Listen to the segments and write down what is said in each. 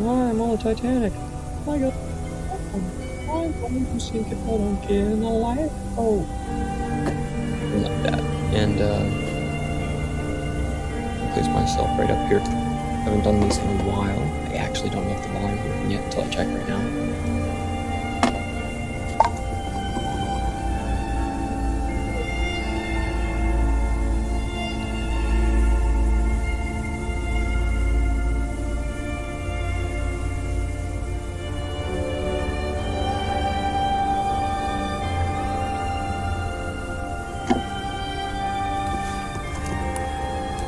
hi, I'm on the Titanic. I got. I'm going to sink if I don't get in a lifeboat. Like that. And, place myself right up here. I haven't done these in a while. I actually don't know if the volume's working yet until I check right now.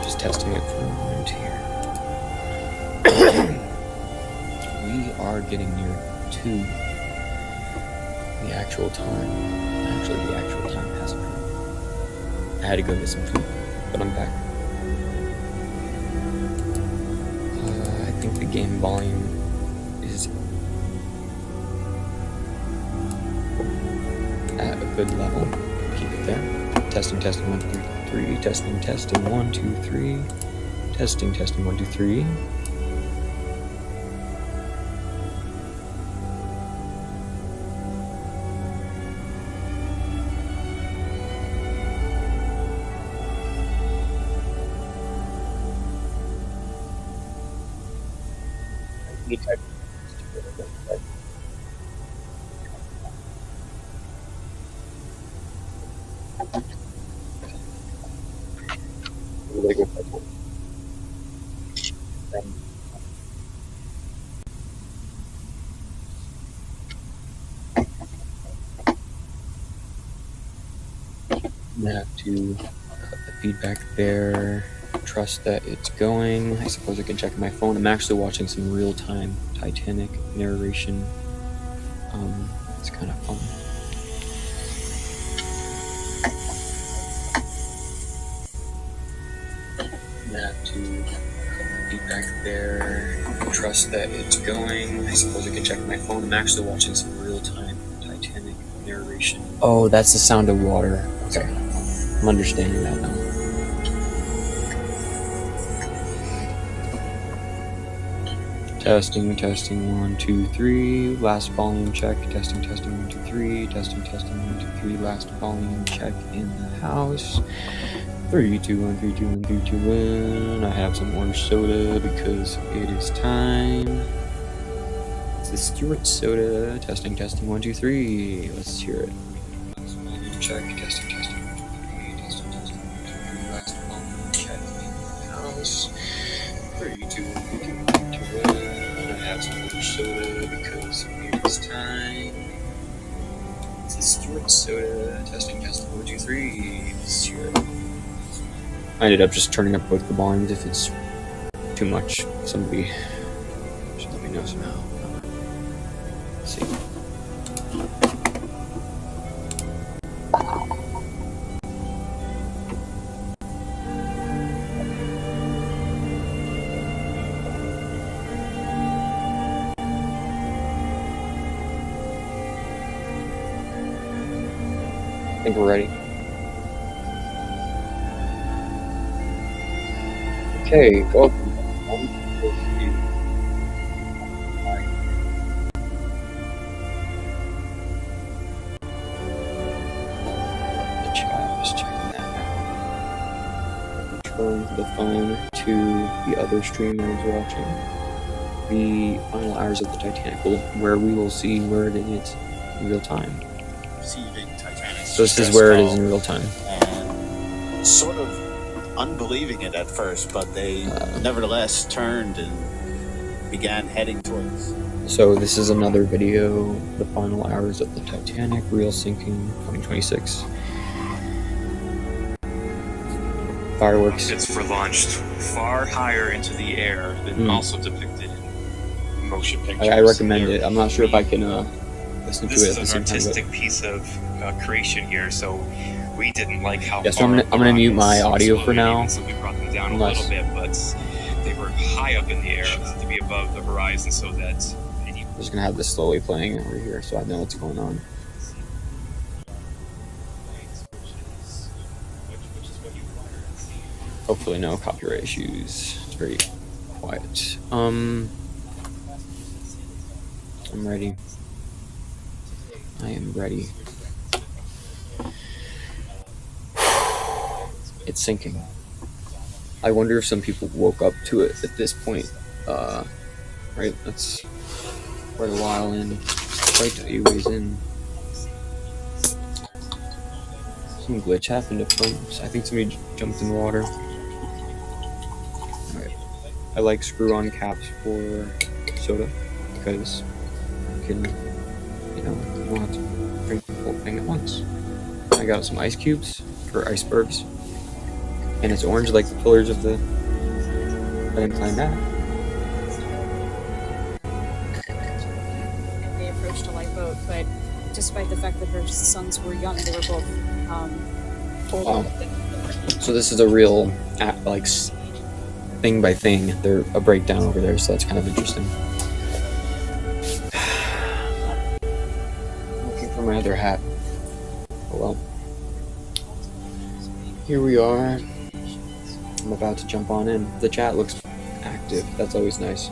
Just testing it for a moment here. We are getting near to the actual time. Actually, the actual time has come. I had to go get some food, but I'm back. I think the game volume is at a good level. Keep it there. Testing, 1, 2, 3. Testing, 1, 2, 3. Testing, 1, 2, 3. I have to cut the feedback there, trust that it's going. I suppose I can check my phone. I'm actually watching some real-time Titanic narration. It's kind of fun. I have to cut the feedback there, trust that it's going. I suppose I can check my phone. I'm actually watching some real-time Titanic narration. Oh, that's the sound of water. Okay. I'm understanding that now. Testing, 1, 2, 3. Last volume check. Testing, 1, 2, 3. Testing, 1, 2, 3. Last volume check in the house. 3, 2, 1, 3, 2, 1, 3, 2, 1. I have some orange soda because it is time. It's the Stewart soda. Testing, 1, 2, 3. Let's hear it. Last volume check. Testing, 1, 2, 3. Testing, 1, 2, 3. Last volume check in the house. 3, 2, 1, 3, 2, 1, 3, 2, 1. I have some orange soda because it is time. It's the Stewart soda. Testing, 1, 2, 3. Let's hear it. I ended up just turning up both the volumes. If it's too much, somebody should let me know somehow. Let's see. I think we're ready. Okay, welcome. The child is checking that now. Return the phone to the other stream I was watching. The final hours of the Titanic, where we will see where it is in real time. Receiving Titanic. So this is where it is in real time. And sort of unbelieving it at first, but they nevertheless turned and began heading towards. So this is another video, the final hours of the Titanic, real sinking 2026. Fireworks. It's launched far higher into the air than also depicted in motion pictures. I recommend it. I'm not sure if I can listen to it at the same time. This is an artistic piece of creation here, so we didn't like how. Yeah, so I'm gonna mute my audio for now. So we brought them down a little bit, but they were high up in the air to be above the horizon, so that. I'm just gonna have this slowly playing over here, so I know what's going on. Hopefully no copyright issues. It's very quiet. I'm ready. I am ready. It's sinking. I wonder if some people woke up to it at this point. Right, that's quite a while in. Quite a ways in. Some glitch happened up front. I think somebody jumped in the water. Alright. I like screw-on caps for soda because you can, you don't have to drink the whole thing at once. I got some ice cubes for icebergs, and it's orange like the pillars of the. I didn't find that. They approached a lifeboat, but despite the fact that their sons were young, they were both older. So this is a real, like, thing by thing. They're a breakdown over there, so that's kind of interesting. Looking for my other hat. Oh well. Here we are. I'm about to jump on in. The chat looks active. That's always nice.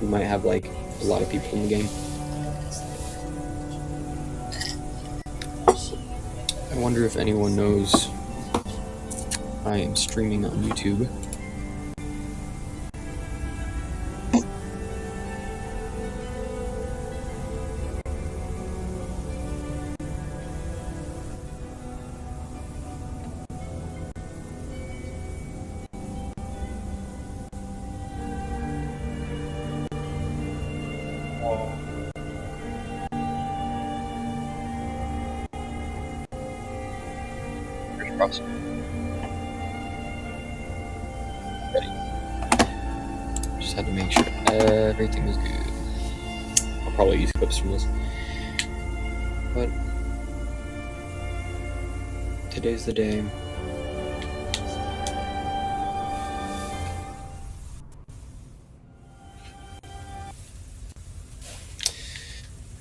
We might have, like, a lot of people in the game. I wonder if anyone knows I am streaming on YouTube. Ready. Just had to make sure everything was good. I'll probably use clips from this. But today's the day.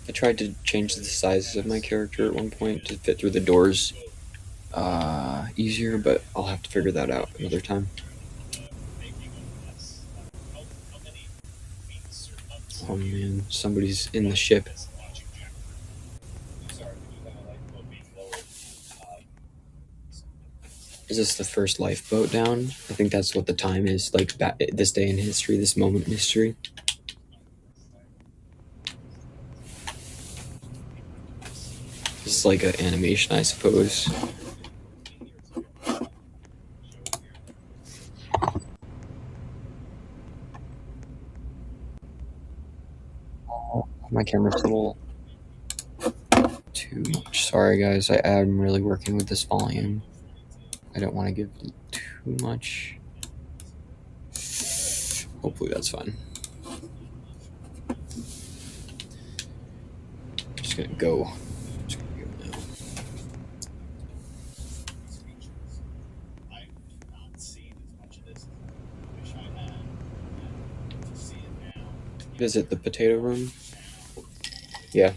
I tried to change the sizes of my character at one point to fit through the doors easier, but I'll have to figure that out another time. Oh man, somebody's in the ship. Is this the first lifeboat down? I think that's what the time is, like this day in history, this moment in history. This is like an animation, I suppose. My camera's a little too much. Sorry guys, I am really working with this volume. I don't want to give too much. Hopefully that's fine. Just gonna go. Just gonna go now. Visit the potato room. Yeah.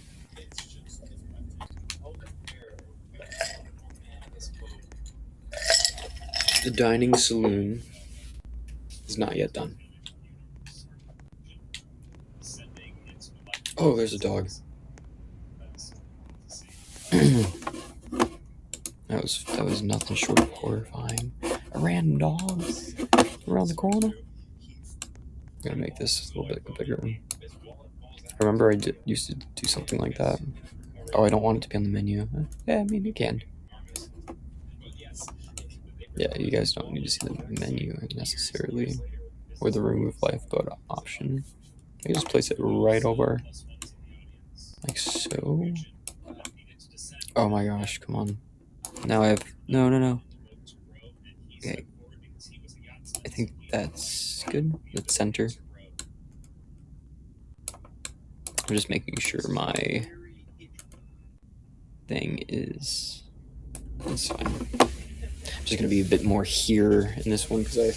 The dining saloon is not yet done. Oh, there's a dog. That was nothing short of horrifying. A random dog around the corner. I'm gonna make this a little bit bigger. Remember, I used to do something like that. Oh, I don't want it to be on the menu. Yeah, I mean, you can. Yeah, you guys don't need to see the menu necessarily, or the remove lifeboat option. I just place it right over, like so. Oh my gosh, come on. Now I have, no. Okay. I think that's good. That's center. I'm just making sure my thing is, that's fine. I'm just gonna be a bit more here in this one because I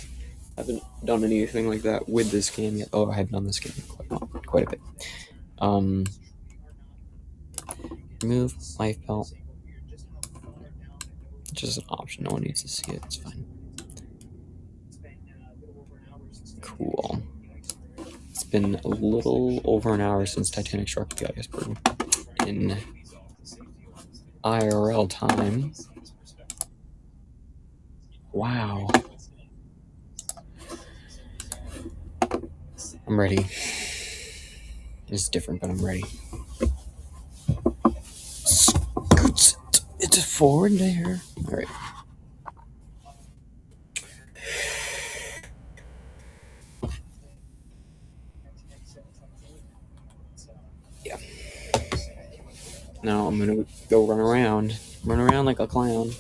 haven't done anything like that with this game yet. Oh, I have done this game quite a bit. Remove life belt. It's just an option. No one needs to see it. It's fine. Cool. Let's been a little over an hour since Titanic struck the iceberg. In IRL time. Wow. I'm ready. It's different, but I'm ready. It's forward there. All right. Yeah. Now I'm gonna go run around like a clown.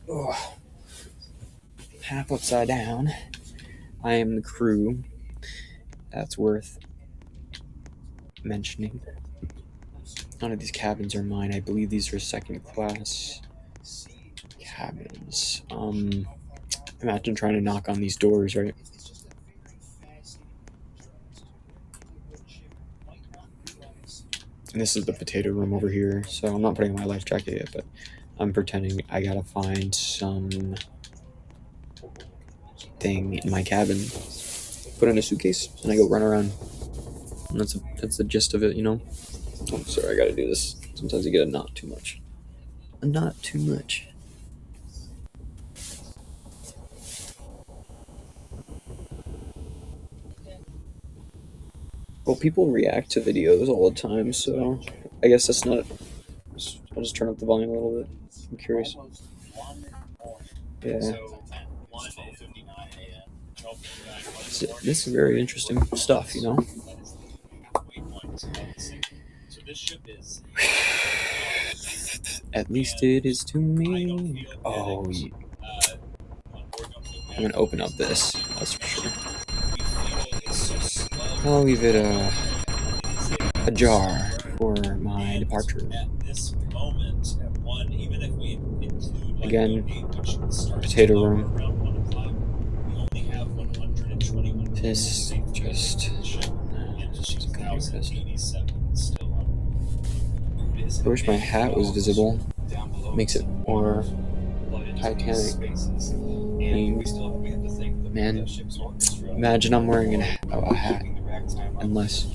Ugh. Half upside down. I am the crew. That's worth mentioning. None of these cabins are mine. I believe these are second class cabins. Imagine trying to knock on these doors, right? And this is the potato room over here. So I'm not putting my life jacket yet, but I'm pretending I gotta find some thing in my cabin. Put in a suitcase and I go run around. And that's the gist of it, you know? Oh, sorry, I gotta do this. Sometimes you get a not too much. A not too much. Well, people react to videos all the time, so I guess that's not... I'll just turn up the volume a little bit. I'm curious. Yeah. This is very interesting stuff, you know? At least it is to me. Oh, yeah. I'm gonna open up this, that's for sure. I'll leave it ajar for my departure. Again, potato room. This just I wish my hat was visible. Makes it more Titanic. Man, imagine I'm wearing a hat. Unless.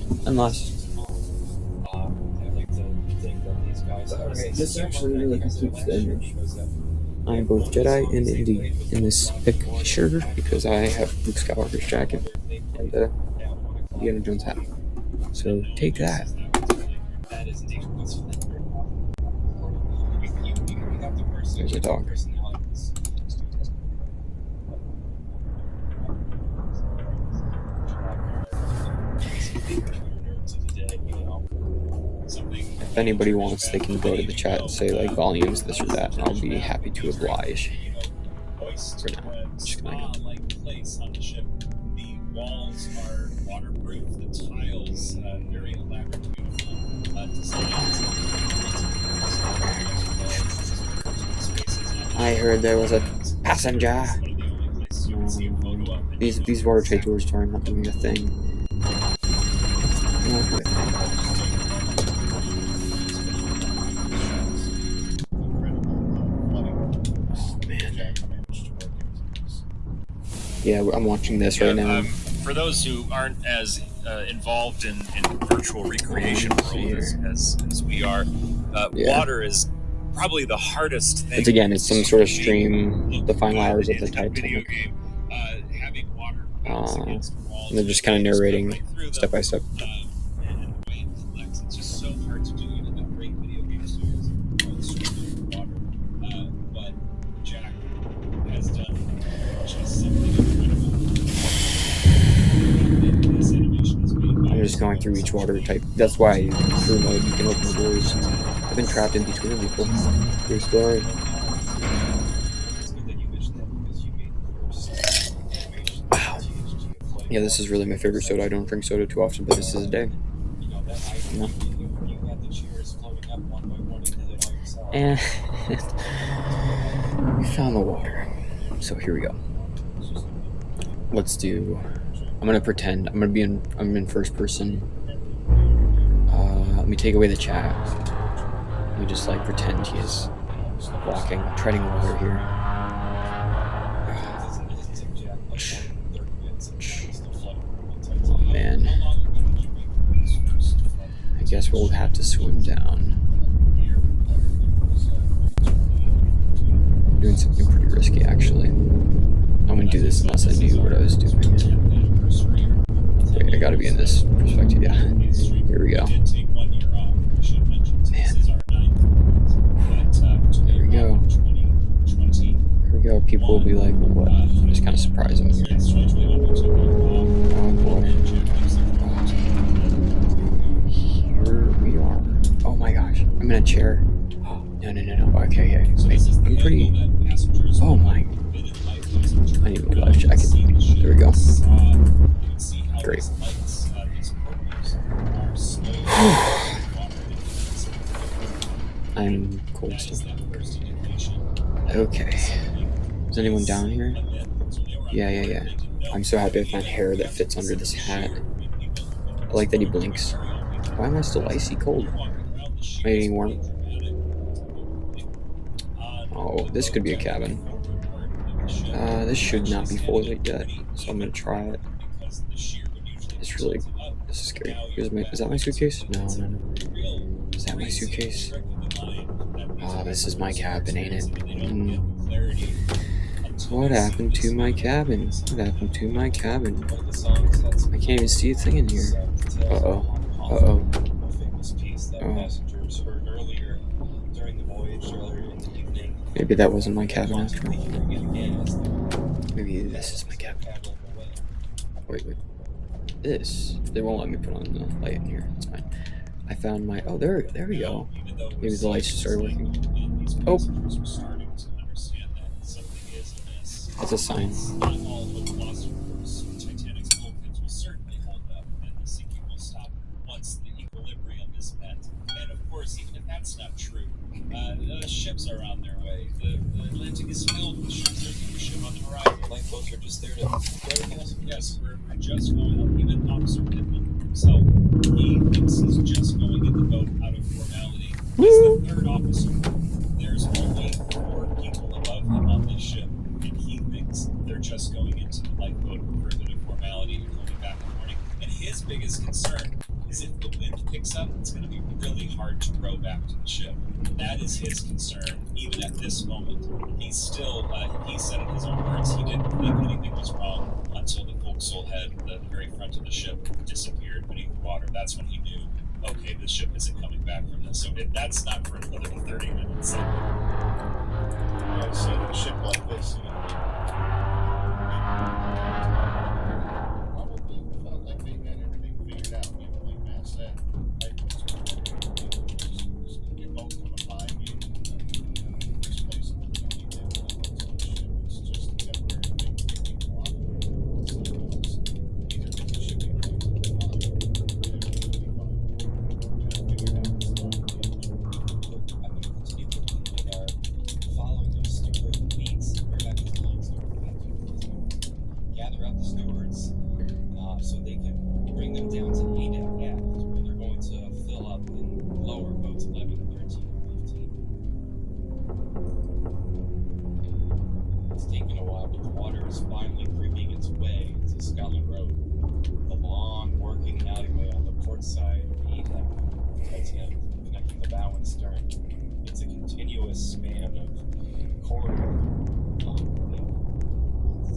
Okay, this actually really completes the image. I'm both Jedi and Indy in this picture because I have Luke Skywalker's jacket and Indiana Jones hat. So take that. There's a dog. If anybody wants, they can go to the chat and say like volumes, this or that, and I'll be happy to oblige. For now, I'm just gonna The walls are waterproof. The tiles very elaborate, beautiful. I heard there was a passenger. These water trade doors are not doing a thing. Yeah, I'm watching this right now. For those who aren't as involved in virtual recreation world as we are, water is probably the hardest thing. It's some sort of stream, the final hours of the Titanic. They're just kind of narrating step by step. And the way it collects, it's just so hard to do. Even the great video game studios are water. But Jack has done just something incredible. This animation is made. I'm just going through each water type. That's why crew mode, you can open the doors. I've been trapped in between them before. True story. Wow. Yeah, this is really my favorite soda. I don't drink soda too often, but this is a day. You know? And we found the water. So here we go. Let's do. I'm gonna pretend. I'm in first person. Let me take away the chat. Let me just like pretend he is walking, treading water here. Oh, man. guess we'll have to swim down. Doing something pretty risky, actually. I wouldn't do this unless I knew what I was doing. Wait, I gotta be in this perspective, yeah. Here we go. Man. There we go. Here we go. People will be like, what? I'm just kind of surprised I'm here. Oh boy. Here we are. Oh my gosh. I'm in a chair. No. Okay. Wait, I'm pretty... Oh my... I need my life jacket. There we go. Great. I'm cold still. Okay. Is anyone down here? Yeah. I'm so happy I found hair that fits under this hat. I like that he blinks. Why am I still icy cold? Am I getting warm? Oh, this could be a cabin. This should not be full yet, so I'm gonna try it. This is scary. Is that my suitcase? No. Is that my suitcase? Oh, this is my cabin, ain't it? What happened to my cabin? What happened to my cabin? I can't even see a thing in here. Uh-oh. Maybe that wasn't my cabin after all. Maybe this is my cabin. Wait. They won't let me put on the light in here. It's fine. I found my... Oh, there we go. Maybe the lights just started working. Oh! That's a sign. Even if that's not true, ships are on their way. The Atlantic is filled with ships. There's a ship on the horizon. Lifeboats are just there to get everything else. Yes, we're just going up. Even Officer Pittman himself, he thinks he's just going in the boat out of formality. He's the third officer. There's only 4 people above him on this ship, and he thinks they're just going into the lifeboat for a bit of formality and coming back in the morning. And his biggest concern is if the wind picks up, it's going to be really hard to row back to the ship. That is his concern, even at this moment. He's still, he said in his own words, he didn't think anything was wrong until the forecastle head, the very front of the ship, disappeared beneath the water. That's when he knew, okay, the ship isn't coming back from this. So that's not for another 30 minutes. So a ship like this, probably felt like they had everything figured out, like Matt said. You're both coming by me and this place it's just a temporary thing to get people off. Either the shipping Following those steward leads, we're back to the gather out the stewards so they can bring them down to ADAC aft, where they're going to fill up in lower boats 11, 13, and 15. It's taken a while, but the water is finally creeping its way to Scotland Road. The long working alleyway on the port side of ADAC, Titanic, connecting the bow and stern. It's a continuous span of corridor.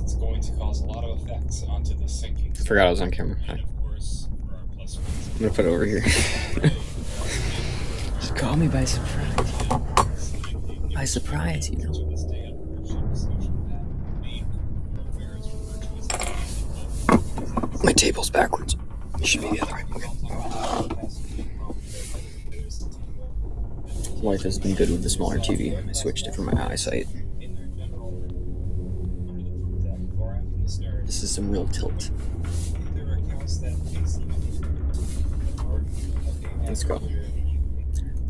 It's going to cause a lot of effects onto the sinking. I forgot I was on camera. Hi. And of course, for our plus ones, I'm gonna put it over here. Just call me by surprise. By surprise, you know. to this day on cruise ships, that main affairs referred to as My table's backwards. It should be the other way. Okay. Life has been good with the smaller TV. I switched it for my eyesight. in their general under the poop deck, far aft in the stern. This is some real tilt. There are accounts that things seem to be Let's go.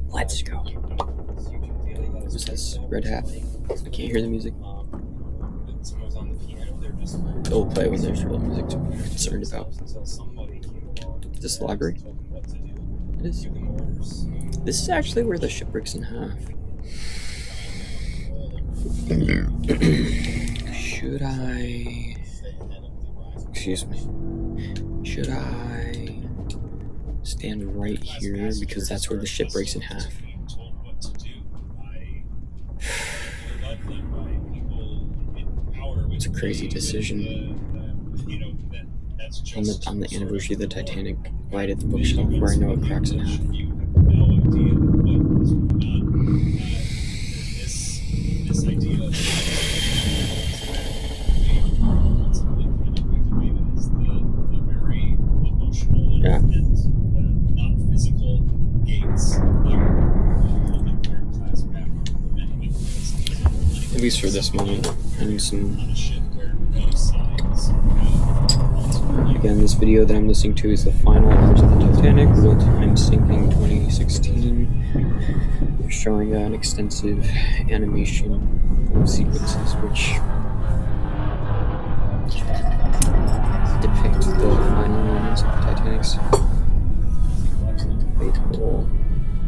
Let's go. What's this? Red hat. I can't hear the music. Someone's on the piano, they're just It'll play when there's real music to be concerned about. until somebody came along. Is this the library? Told them what to do. It is. Give them orders. This is actually where the ship breaks in half. Should I... Excuse me. Should I stand right here because that's where the ship breaks in half. Being told what to do by led them by people in power. It's a crazy decision. That's just On the anniversary of the Titanic, right at the bookshelf where I know it cracks in half. You have no idea what was going on. This idea of the very emotional and not physical gates that hold the third class back for many At least for this moment. I need some. on a ship where both sides Again, this video that I'm listening to is the final hours of the Titanic, real-time sinking 2016. They're showing an extensive animation sequences which depict the final moments of the Titanic's fateful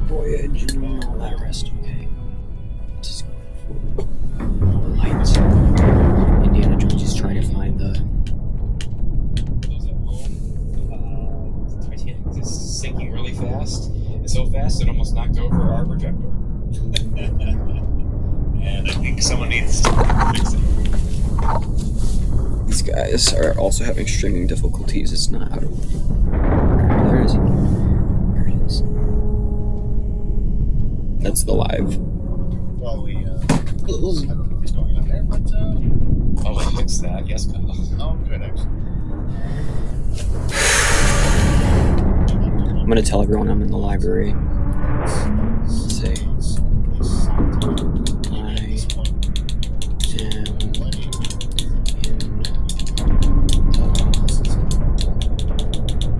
voyage and all that rest. Okay, just the lights. Indiana Jones is trying to find the. Those at home, the Titanic is sinking really fast, and so fast it almost knocked over our projector. and I think someone needs to fix it. These guys are also having streaming difficulties. It's not out of. There it is. There it is. That's the live. Well, I don't know what's going on there, but Oh, fix that. Yes, Kyle. I'm good actually. I'm gonna tell everyone I'm in the library. Let's say I am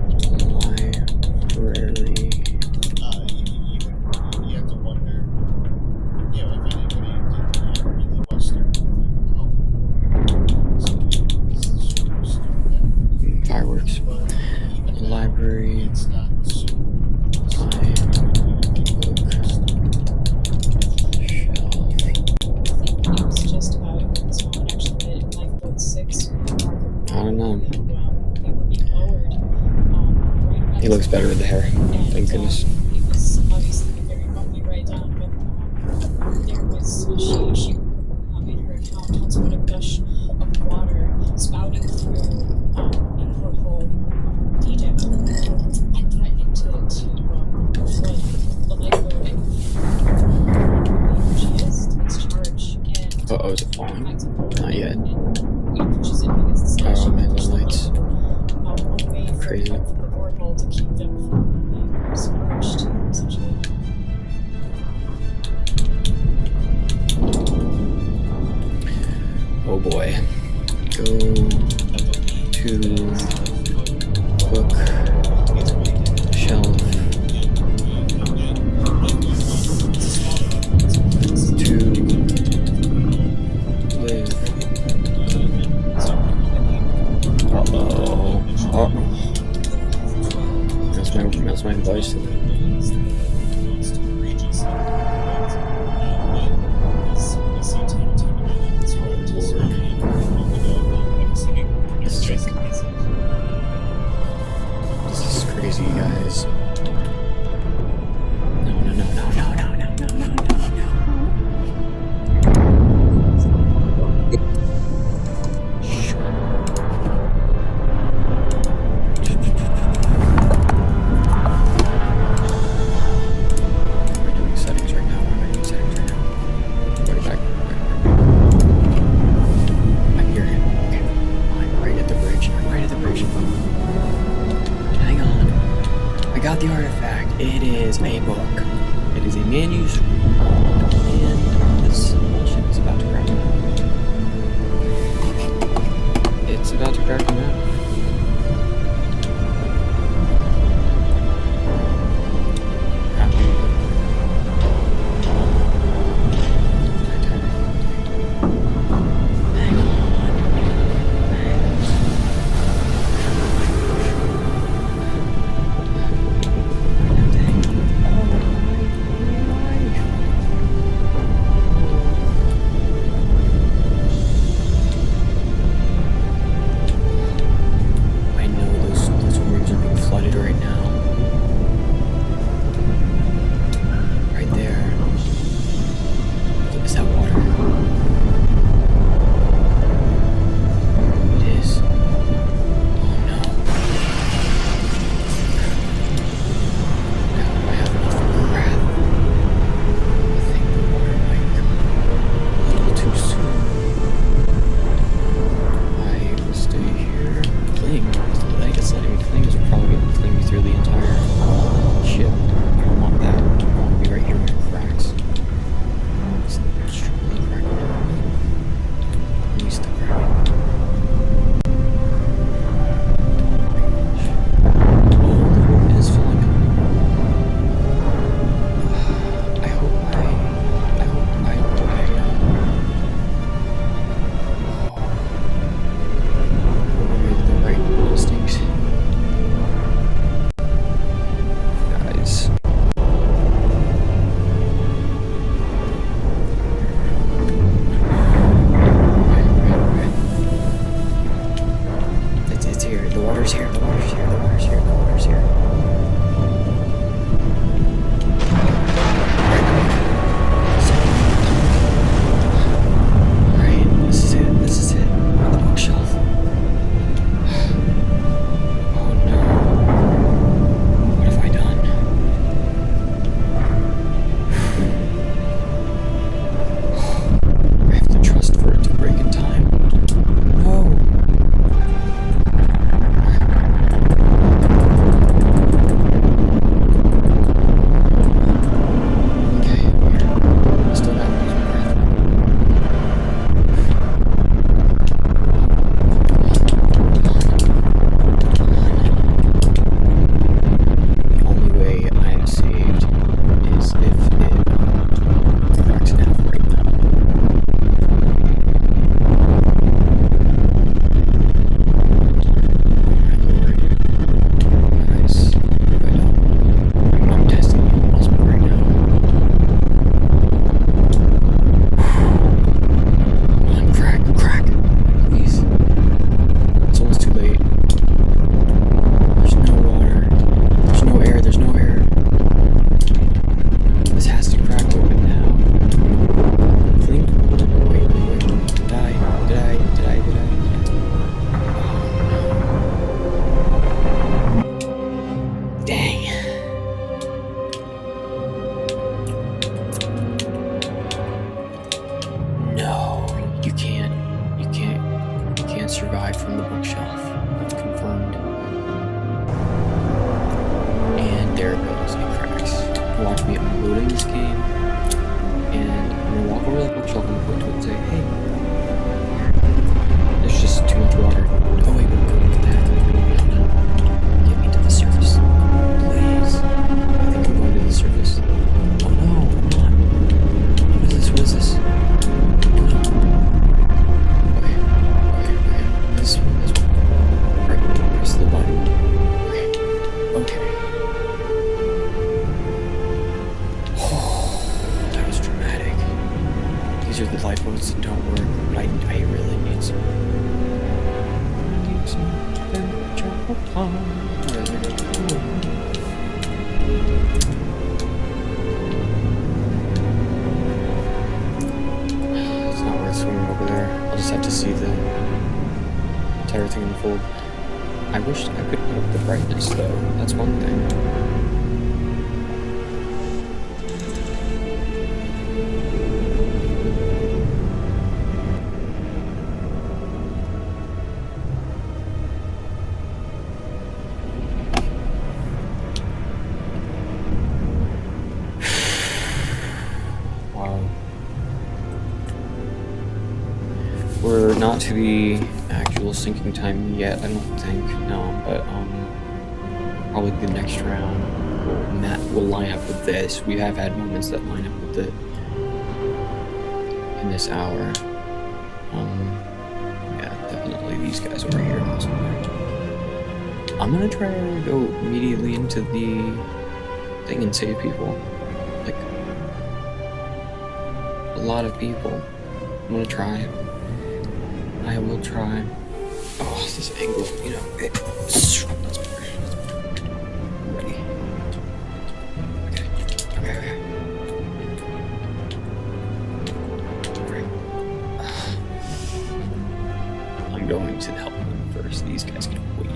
in the library. You have to wonder, if anybody did really watch their Fireworks. The library. It's not super. It was just about this moment actually that in Lifeboat 6, I don't know. they were being lowered. Right He looks better with the hair. Thank goodness. It was obviously a very bumpy ride down, but there was she made her account on sort of gush of water spouting through a porthole deck and threatening to flood the lifeboat. And she is takes charge and Uh-oh, is it falling? finds a hole Not yet. and pushes it against the side. Oh, She man, the pushes lights. away Crazy. from the porthole to keep them from being submerged, essentially. Oh boy. Go to book shelf to live. Uh-oh. Oh. That's my advice. This is crazy, guys. No. We're doing settings right now. Going back. I hear him. Okay. I'm right at the bridge. Hang on. I got the artifact. It is a book. It is a manuscript. And this bullshit is about to crack him out. It's about to crack him out. Hang on. These are the lifeboats that don't work, but I really need some. It's not worth swimming over there. I'll just have to see the entire thing unfold. I wish I could put up the brightness though. That's one thing. We're not to the actual sinking time yet, I don't think, no, but probably the next round will line up with this. We have had moments that line up with it in this hour. Yeah, definitely these guys over here. I'm gonna try to go immediately into the thing and save people. Like, a lot of people. I'm gonna try. I will try. Oh, this angle, you know. That's better. Ready. Okay. Alright. I'm going to help them first. These guys can wait.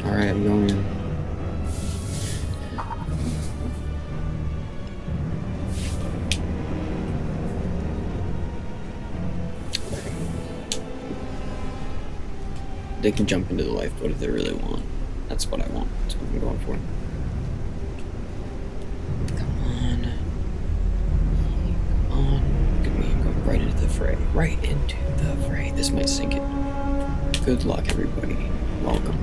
Alright, I'm going in. They can jump into the lifeboat if they really want. That's what I want. That's what I'm going for. Come on. Come on. Look at me. I'm going right into the fray. Right into the fray. This might sink it. Good luck, everybody. Welcome.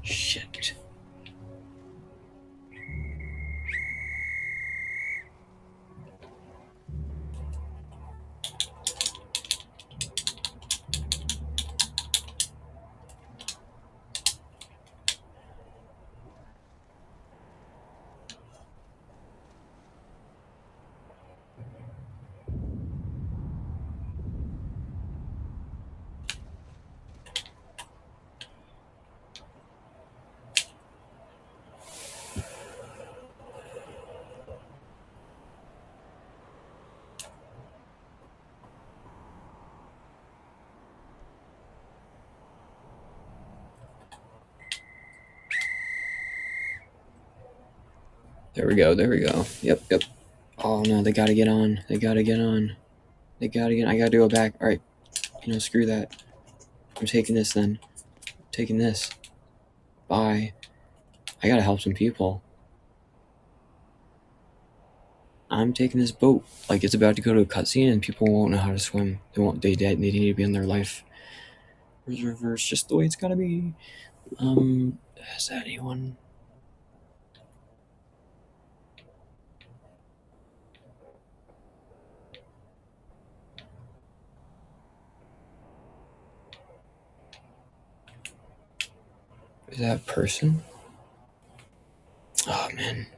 Shit. There we go, there we go. Yep. Oh no, they gotta get on. They gotta get on. I gotta go back. Alright. You know, screw that. I'm taking this then. I'm taking this. Bye. I gotta help some people. I'm taking this boat. Like, it's about to go to a cutscene and people won't know how to swim. They need to be on their life reverse, just the way it's gotta be. Is that anyone? Is that a person? Oh man.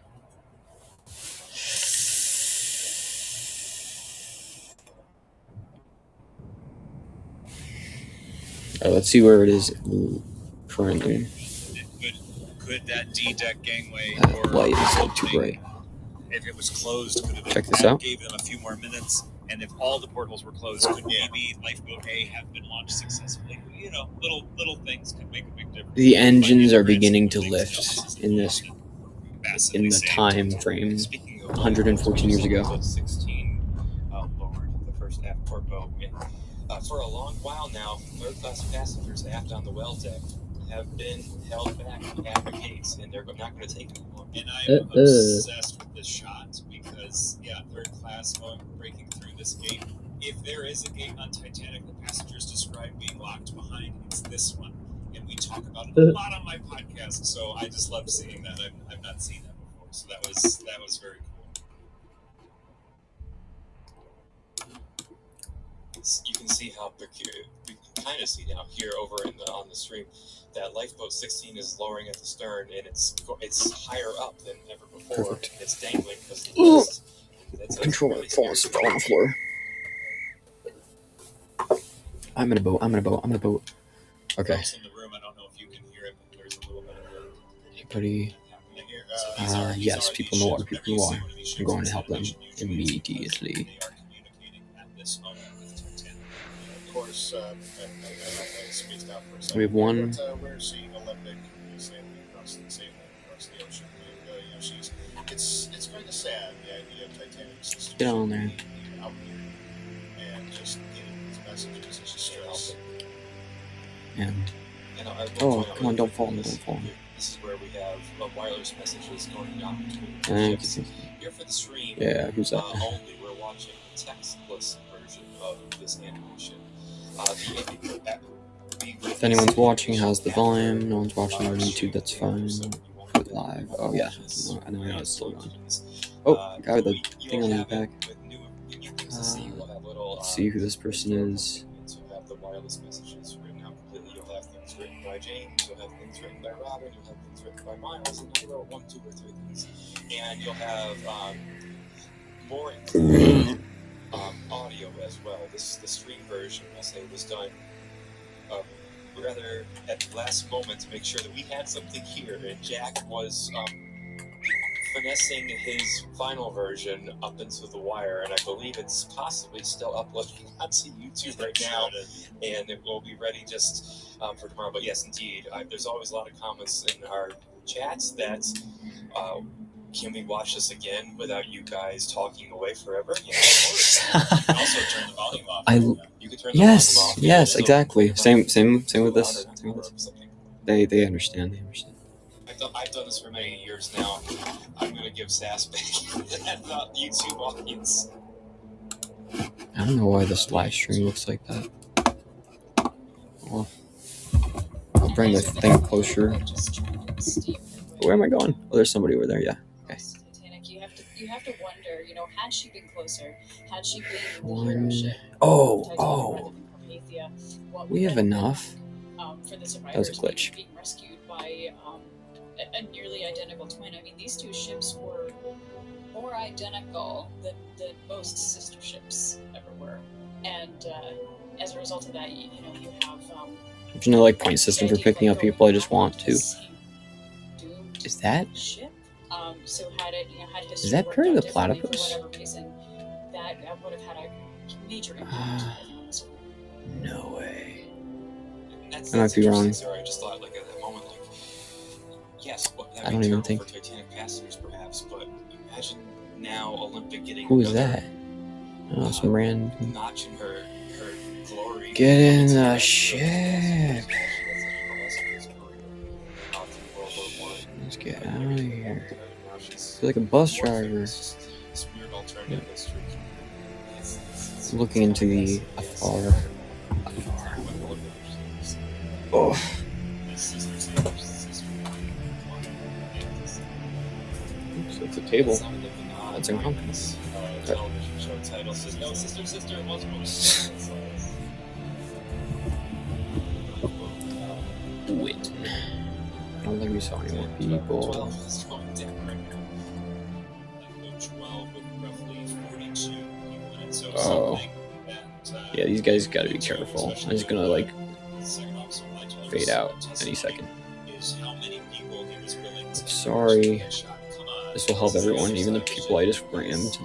Alright, let's see where it is currently. Could that D-deck gangway or Light is like too bright. if it was closed, could it have Check this out. gave them a few more minutes? And if all the portals were closed, could maybe Lifeboat A have been launched successfully? You know, little things could make a big difference. The engines are beginning to lift in the time frame. 114 years ago. 16 lowered the first aft port bow. And for a long while now, third-class passengers aft on the well deck have been held back at the gates, and they're not going to take it anymore. And I'm obsessed with this shot because, yeah, third class breaking through this gate. If there is a gate on Titanic that passengers describe being locked behind, it's this one. And we talk about it a lot on my podcast, so I just love seeing that. I've not seen that before, so that was very cool. You can see how peculiar. We can kind of see now here over on the stream that lifeboat 16 is lowering at the stern, and it's higher up than ever before. Perfect. It's dangling because of the mist. Control my phone is on the floor. I'm in a boat. Okay. Folks in the room, I don't know if you can hear it, but there's a little bit of Anybody? here. Yes, people know what people are. I'm going to help them immediately. They are communicating at this moment with Titanic. Of course, I spaced out for a second. We have one. But, we're seeing Olympic sailing across the ocean. And, it's kind of sad, the idea of Titanic's sister Get on there. being out here and just getting these messages. It's just stress. And I will oh, point out come on, don't fall, this, don't fall. This is where we have wireless messages going down between Thank ships. you. Here for the stream, Yeah, who's that? only we're watching the textless version of this animation. If anyone's watching, how's the volume? No one's watching on YouTube, that's fine. Do it live. Oh yeah, I know it's still going. Oh, guy with the thing on his back. Let's see who this person is. You'll have the wireless messages written out completely. You'll have things written by James. You'll have things written by Robin. You'll have things written by Miles. And I wrote 1, 2, or 3 things. And you'll have more included audio as well. The stream version, I'll say, was done rather at the last moment to make sure that we had something here. And Jack was finessing his final version up into the wire, and I believe it's possibly still uploading onto YouTube right now, and it will be ready just for tomorrow. But yes, indeed, there's always a lot of comments in our chats that can we watch this again without you guys talking away forever? Yeah, of course. You can also turn the volume off. You can turn the volume off. Yes, exactly. Same with this. They understand. I've done this for many years now. I'm going to give Sass back at the YouTube audience. I don't know why this live stream looks like that. Well, I'll bring the thing closer. Where am I going? Oh, there's somebody over there. Yeah. Okay. Titanic, you have to wonder, had she been closer, had she been the One. hero ship, Oh. Prometheus, what We would have have enough. been, for the That was a survivors glitch. being rescued by a nearly identical twin. I mean, these two ships were more identical than most sister ships ever were, and as a result of that, you have There's no like point system for picking up people. I just want to. Is that? Ship. So had history Is that worked Perry out the differently Platypus? For whatever reason, that would have had a major impact. No way. That's I might be wrong. Sorry, I just thought like at that moment, like, yes, I don't even think. for Titanic passengers perhaps, but imagine now Olympic getting Who is another, that? Oh, some random. notch in her glory. Get in the ship. Let's get out of here. Feel like a bus driver. Looking into the afar. Oh. Oops, it's a table. That's uncomfortable. Television show title says, "No, sister, it was Wait. I don't think we saw any more people. 12 is going down right now. Lifeboat 12 with roughly 42 people in it. So something that, Yeah, these guys gotta be careful. I'm just gonna like Second Officer Light fade out any second. is how many people he was willing to Sorry. get shot. Come on. This will help everyone, even the people I just rammed.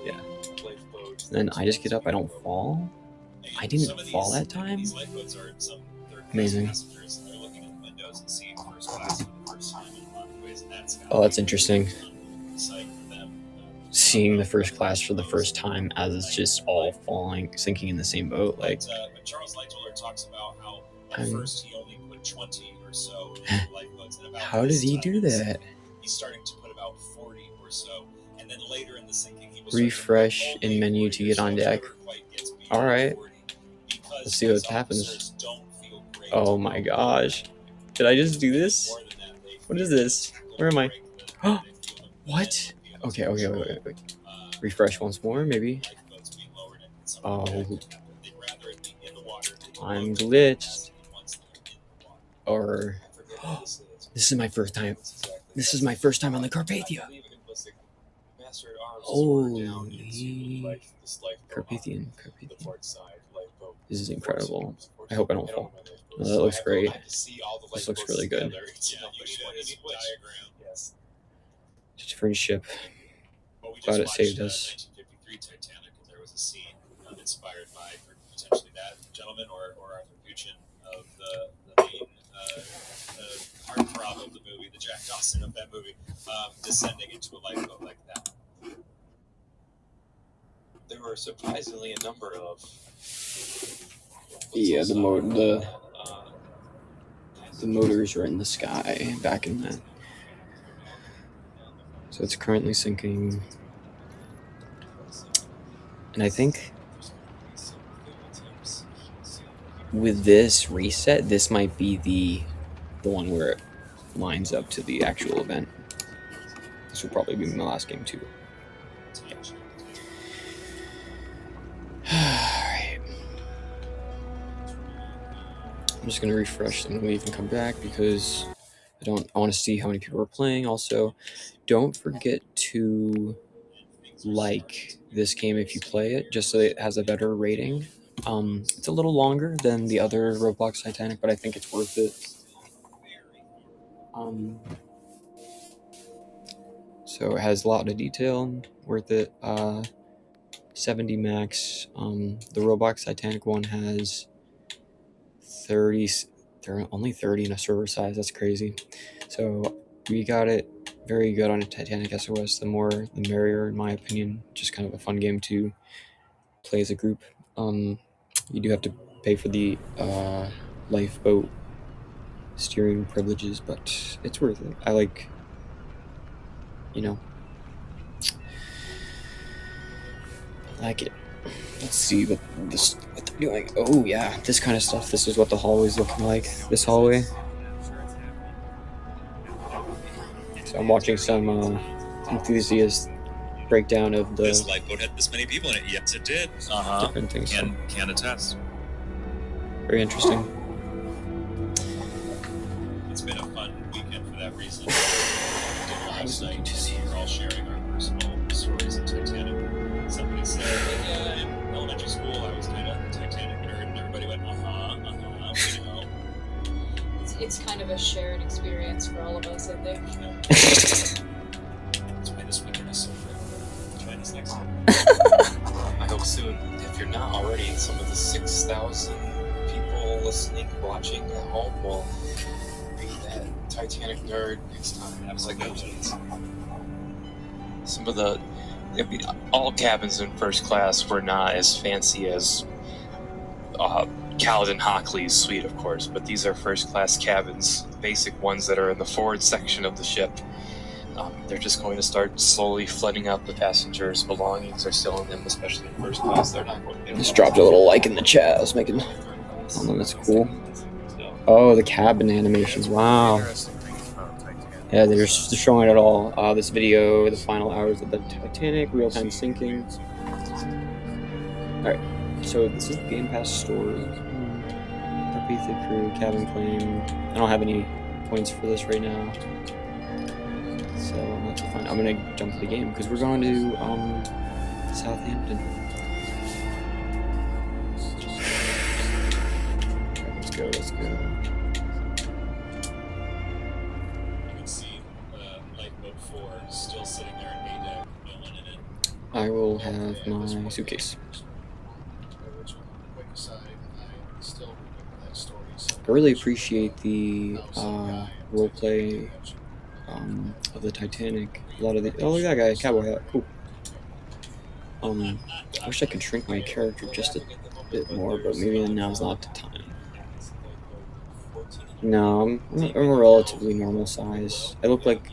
Yeah. And then I just get up, I don't fall. I didn't Some of fall that time? These lifeboats are some third-class Amazing. passengers, and they're looking in the windows and seeing first class for the first time in a lot of ways, and that's gotta Oh, that's be interesting. sight for them. seeing the first class for the first time as it's just all sinking in the same boat. Like, But Charles Lightoller talks about how at first he only put 20 or so in lifeboats, and about how did he do that? He's starting to put about 40 or so, and then later in the sinking, he will Refresh in menu to get on deck. All right, let's see what happens. Oh my gosh, did I just do this? What is this? Where am I? What? Okay, wait. Refresh once more, maybe. Oh, I'm glitched. Or this is my first time. This is my first time on the Carpathia. Holy Carpathian. This is incredible. I hope I don't fall. No, that looks great. This looks really good. Different ship. Glad it saved us. 1953 Titanic, and there was a scene inspired by potentially that gentleman or Arthur Buchan of the main heartthrob of the movie, the Jack Dawson of that movie, descending into a lifeboat like that. There were surprisingly a number of. Yeah, the motors are in the sky back in that. So it's currently sinking. And I think with this reset, this might be the one where it lines up to the actual event. This will probably be my last game too. Alright. I'm just gonna refresh and leave and come back because I want to see how many people are playing. Also, don't forget to like this game if you play it, just so it has a better rating. It's a little longer than the other Roblox Titanic, but I think it's worth it. So it has a lot of detail, worth it. 70 max. The Roblox Titanic one has 30. There are only 30 in a server size. That's crazy. So we got it very good on a Titanic SOS. The more, the merrier, in my opinion. Just kind of a fun game to play as a group. You do have to pay for the lifeboat steering privileges, but it's worth it. I like, I like it. Let's see what they're doing. Oh yeah, this kind of stuff. This is what the hallway's looking like. This hallway. So I'm watching some enthusiast breakdown of the This lifeboat had this many people in it. Yes, it did. different things. Can attest. Very interesting. It's been a fun weekend for that reason. Last night, we were all sharing our personal stories of Titanic. Somebody said, yeah, in elementary school, I was kind of a Titanic nerd, and everybody went, we know. It's kind of a shared experience for all of us, I think. That's why this weekend is so good. Join us next time. I hope soon, if you're not already, some of the 6,000 people listening, watching at home will be that Titanic nerd next time. Absolutely. Some of all cabins in first class were not as fancy as Caledon Hockley's suite, of course, but these are first class cabins, basic ones that are in the forward section of the ship. They're just going to start slowly flooding out the passengers' belongings are still in them, especially in first class. They're not going to Just dropped a little like in the chat. I was making. Oh, that's cool. Oh, the cabin animations. Wow. Yeah, they're just showing it all. This video, the final hours of the Titanic, real-time sinking. Alright, so this is the Game Pass store. Carpathia crew, cabin claim. I don't have any points for this right now. So that's fine. I'm gonna jump to the game because we're going to Southampton. Alright, let's go. Still sitting there in A-deck, no one in it. I will have my suitcase. I really appreciate the roleplay of the Titanic. A lot of the look at that guy, cowboy hat, cool. I wish I could shrink my character just a bit more, but maybe now's not the time. No, I'm a relatively normal size. I look like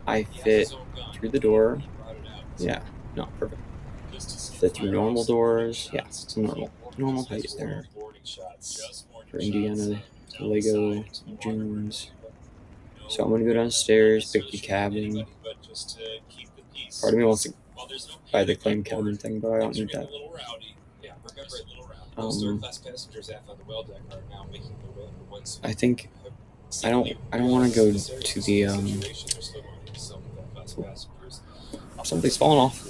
I fit through the door. Yeah, no, perfect. Fit through normal doors. Yeah, normal height there. For Indiana, the Lego Dunes. So I'm gonna go downstairs, pick the cabin. Part of me wants to buy the claim cabin thing, but I don't need that. I think I don't want to go to the something's falling off.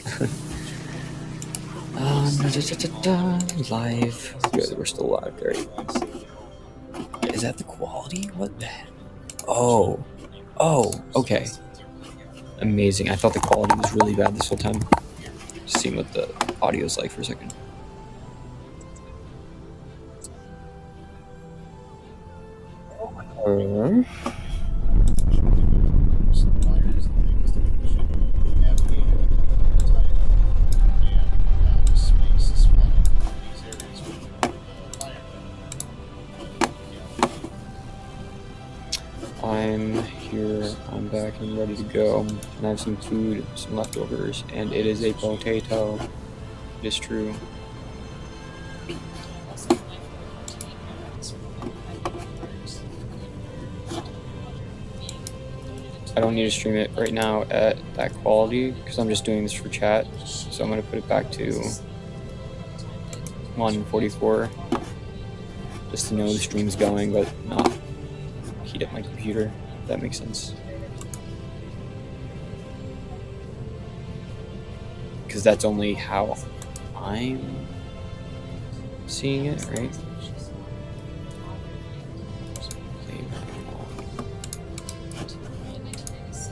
Live. Good, we're still live. Great. Is that the quality? What the heck? Oh, okay. Amazing. I thought the quality was really bad this whole time. Just seeing what the audio's like for a second. I'm here, I'm back, I'm ready to go, and I have some food, some leftovers, and it is a potato. It is true. I don't need to stream it right now at that quality, because I'm just doing this for chat, so I'm going to put it back to 144, just to know the stream's going, but not heat up my computer, if that makes sense. Because that's only how I'm seeing it, right?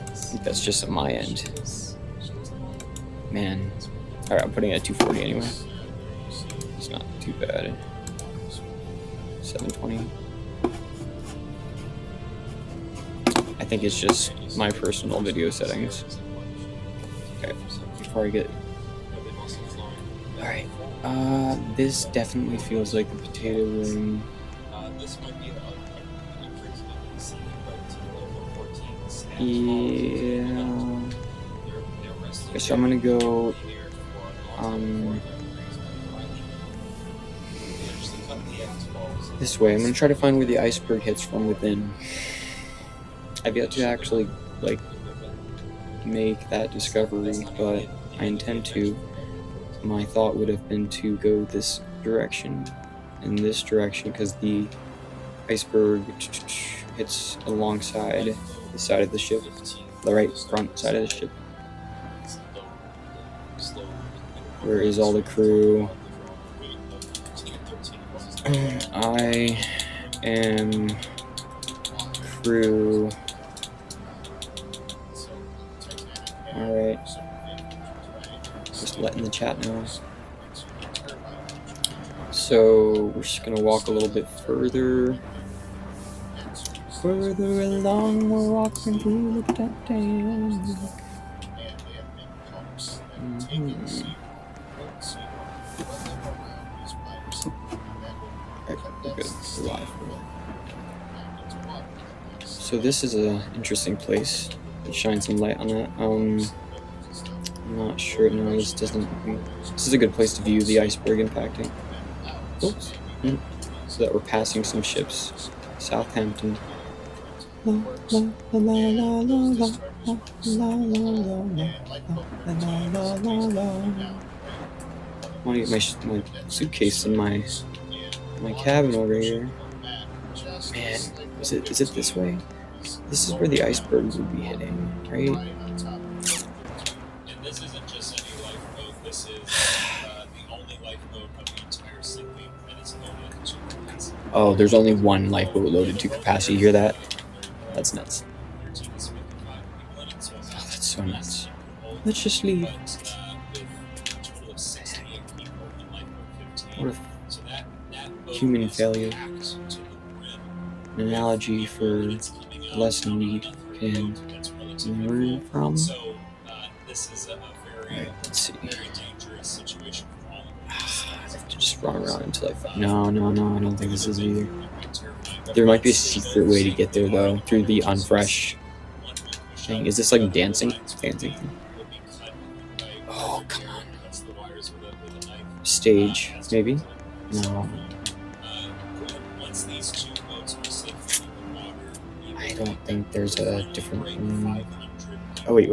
I think that's just at my end. Man. Alright, I'm putting it at 240 anyway. It's not too bad. 720. I think it's just my personal video settings. Okay, before I get... Alright, this definitely feels like the potato room. Yeah... Okay, so I'm gonna go... this way. I'm gonna try to find where the iceberg hits from within. I've yet to actually, like, make that discovery, but I intend to. My thought would have been to go this direction, in this direction, because the iceberg hits alongside the side of the ship, the right front side of the ship. Where is all the crew? I am crew. Alright. Just letting the chat know. So we're just gonna walk a little bit further. Further along, we're walking through the Titanic. Good. We're live. So this is an interesting place. Shine some light on that. I'm not sure. No, this doesn't. This is a good place to view the iceberg impacting. Oops. So that we're passing some ships. Southampton. I want to get my suitcase in my cabin over here. Man, is it this way? This is where the iceberg would be hitting, right? And this isn't just any lifeboat, this is the only lifeboat of the entire city, and it's loaded to capacity. Oh, there's only one lifeboat loaded to capacity. You hear that? That's nuts. Oh, that's so nuts. Let's just leave. What a human failure. An analogy for a lesson we can learn from. Alright, let's see. to just run around until I find. No, I don't think this is either. There might be a secret way to get there though, through the unfresh thing. Is this like dancing thing? Oh, come on. Stage, maybe? No. I don't think there's a different. Oh wait.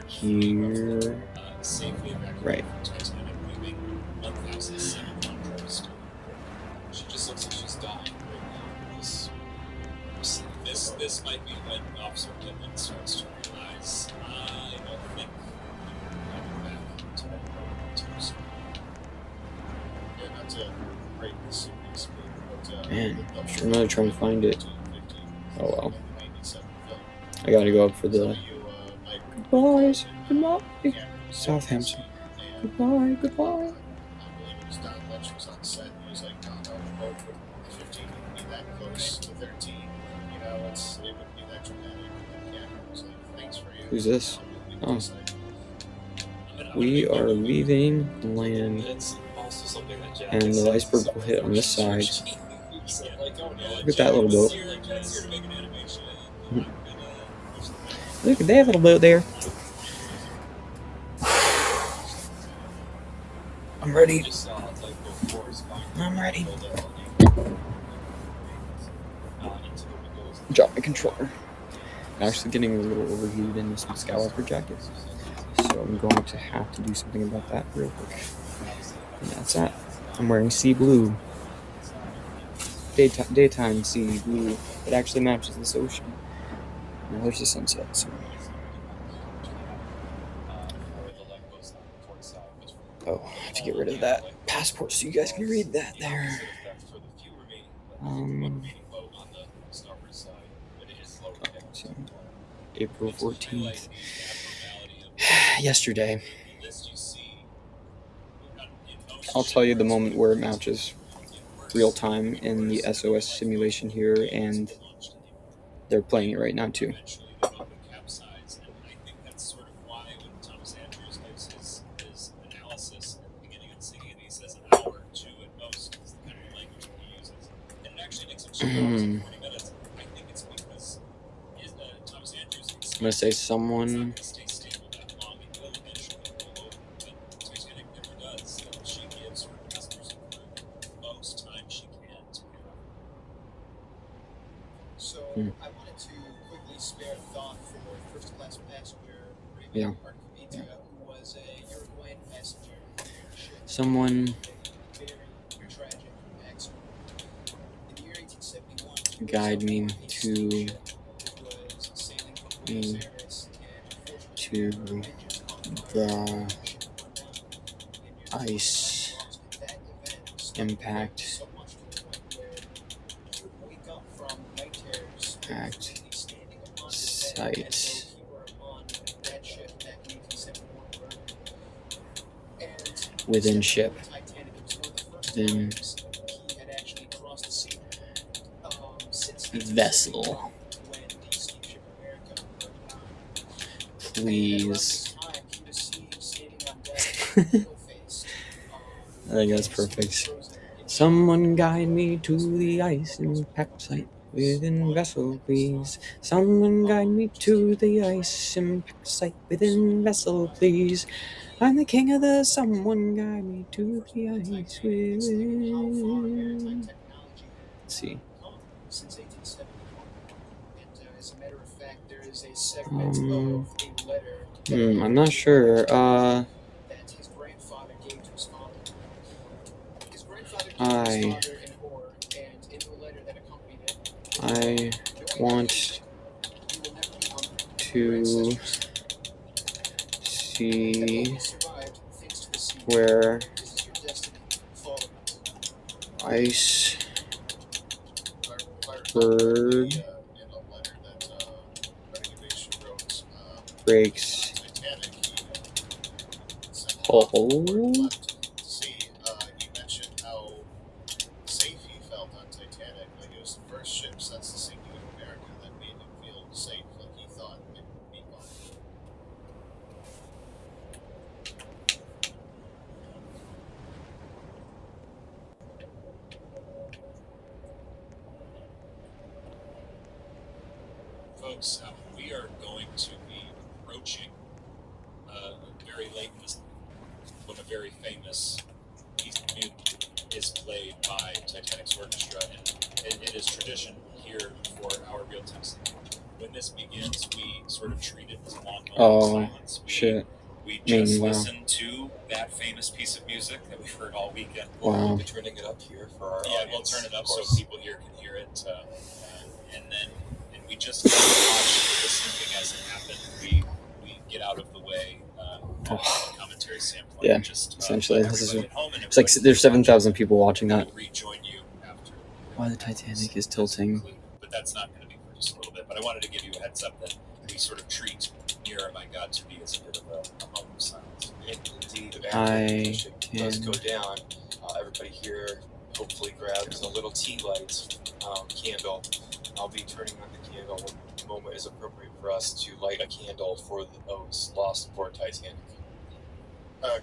Here. Right. She just looks like she's dying right now. This might be when Officer Pittman starts to realize, I don't think I'm back to her. Yeah, not to break the series, but Man, I'm sure I'm gonna try and find it. Oh well. I gotta go up for the goodbyes. Goodbye. Southampton. Goodbye. Who's this? Oh. We are leaving the land, and the iceberg will hit on this side. Look at that little boat. Look at that little boat there. I'm ready. Drop my controller. I'm actually getting a little overheated in this Skywalker jacket, so I'm going to have to do something about that real quick. And that's that. I'm wearing sea blue. Daytime sea blue. It actually matches this ocean. Now there's the sunset. So. Oh, I have to get rid of that passport so you guys can read that there. So, April 14th. Yesterday. I'll tell you the moment where it matches real time in the SOS simulation here, and they're playing it right now too. I'm gonna say someone I wanted to quickly spare thought for first class passenger Yeah. who was a Uruguayan passenger. Someone Very tragic accident. In the year 1871, guide me to the ice impact site within ship. Within vessel. Please. I think that's perfect. Someone guide me to the ice impact site within vessel, please. Someone guide me to the ice impact site within vessel, please. I'm the king of the someone guide me to the ice within. Let's see. Since 1871. And as a matter of fact, there is a segment of a letter I'm not sure. that his grandfather gave to his father. His grandfather gave his father an oar, and in the letter that accompanied it, I want to see where iceberg breaks hole. See, you mentioned how safe he felt on Titanic. Like it was the first ship since the sinking of America that made him feel safe. Like he thought it would be fine. folks, we are going to be approaching very late in this when a very famous piece of music is played by Titanic's orchestra, and it is tradition here for our real-time singing. When this begins, we sort of treat it as a long moment of silence. We just listen to that famous piece of music that we've heard all weekend. We'll be turning it up here for our audience. We'll turn it up so people here can hear it, and we just watch the singing as it happened. We get out of the way. Commentary standpoint. Yeah, just, essentially, this is it's like there's 7,000 people watching that. Rejoin you after. Why the Titanic is tilting. But that's not going to be for just a little bit. But I wanted to give you a heads up that we sort of treat Near My God to be as a bit of a moment of silence. Indeed, after the ship does go down, everybody here hopefully grabs a little tea light candle. I'll be turning on the candle when the moment is appropriate for us to light a candle for those lost aboard Titanic.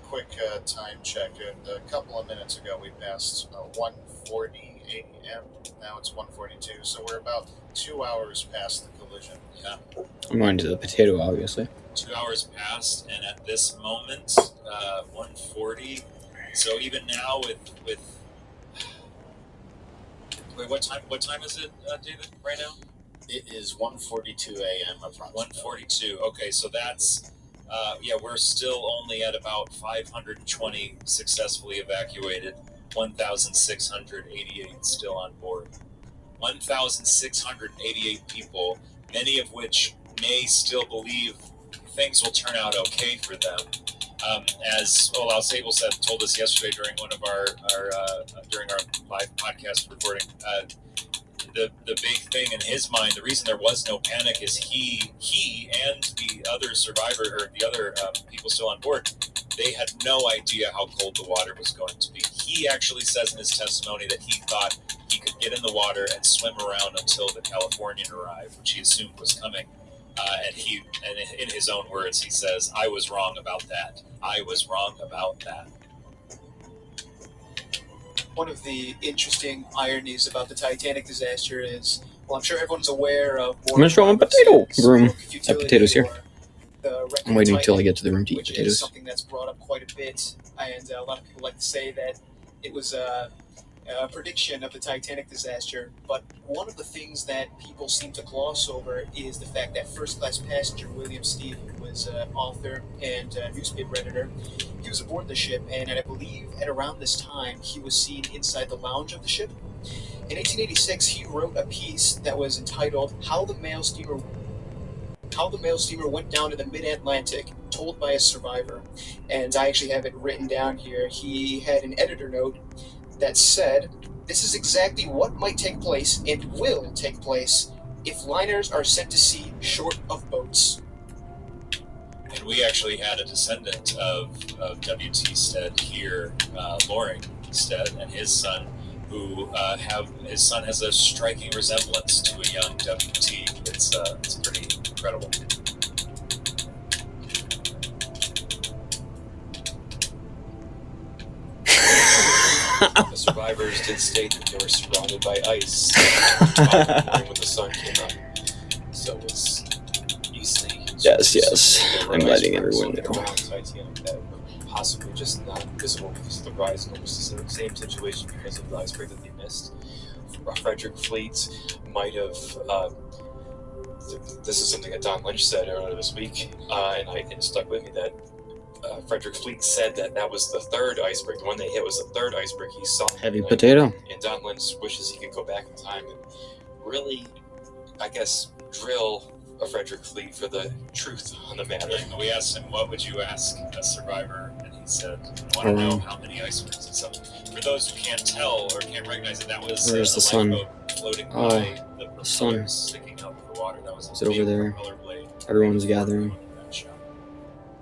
Quick time check. And a couple of minutes ago, we passed 1:40 a.m. Now it's 1:42, so we're about 2 hours past the collision. Yeah. I'm going to the potato, obviously. 2 hours passed, and at this moment, 1:40. So even now, with wait, what time is it, David? Right now? It is 1:42 a.m. approximately. 1:42. Okay, so that's we're still only at about 520 successfully evacuated, 1,688 still on board. 1,688 people, many of which may still believe things will turn out okay for them. As Olal Sabelset told us yesterday during one of our live podcast recording, the big thing in his mind, the reason there was no panic is he and the other survivor, or the other people still on board, they had no idea how cold the water was going to be. He actually says in his testimony that he thought he could get in the water and swim around until the Californian arrived, which he assumed was coming. And in his own words, he says, "I was wrong about that. I was wrong about that." One of the interesting ironies about the Titanic disaster is, well, I'm sure everyone's aware of... I'm going to show him a potato room. I have potatoes here. I'm waiting until I get to the room to eat which potatoes. is something that's brought up quite a bit, and a lot of people like to say that it was a prediction of the Titanic disaster, but one of the things that people seem to gloss over is the fact that first-class passenger William Steele, who was an author and newspaper editor, he was aboard the ship, and I believe at around this time he was seen inside the lounge of the ship. In 1886, he wrote a piece that was entitled How the Mail Steamer Went Down in the Mid-Atlantic, told by a survivor. And I actually have it written down here. He had an editor note that said, "This is exactly what might take place and will take place if liners are sent to sea short of boats." And we actually had a descendant of W.T. Stead here, Loring Stead, and his son, who his son has a striking resemblance to a young W.T. It's pretty incredible. The survivors did state that they were surrounded by ice when the sun came up. So it's easily... Yes. I'm letting everyone know. Around Titanic that were possibly just not visible because of the rise, and almost the same situation because of the iceberg that they missed. Frederick Fleet might have... this is something that Don Lynch said earlier this week, and it stuck with me that Frederick Fleet said that was the third iceberg. The one they hit was the third iceberg he saw. Heavy potato. And Don Lynch wishes he could go back in time and really, I guess, drill a Frederick Fleet for the truth on the matter. And we asked him, what would you ask a survivor? And he said, I want to know how many icebergs. And so, for those who can't tell or can't recognize it, that was Where's the sun? lifeboat floating by the sun. sticking out of the water. That was Is it over there? Everyone's gathering.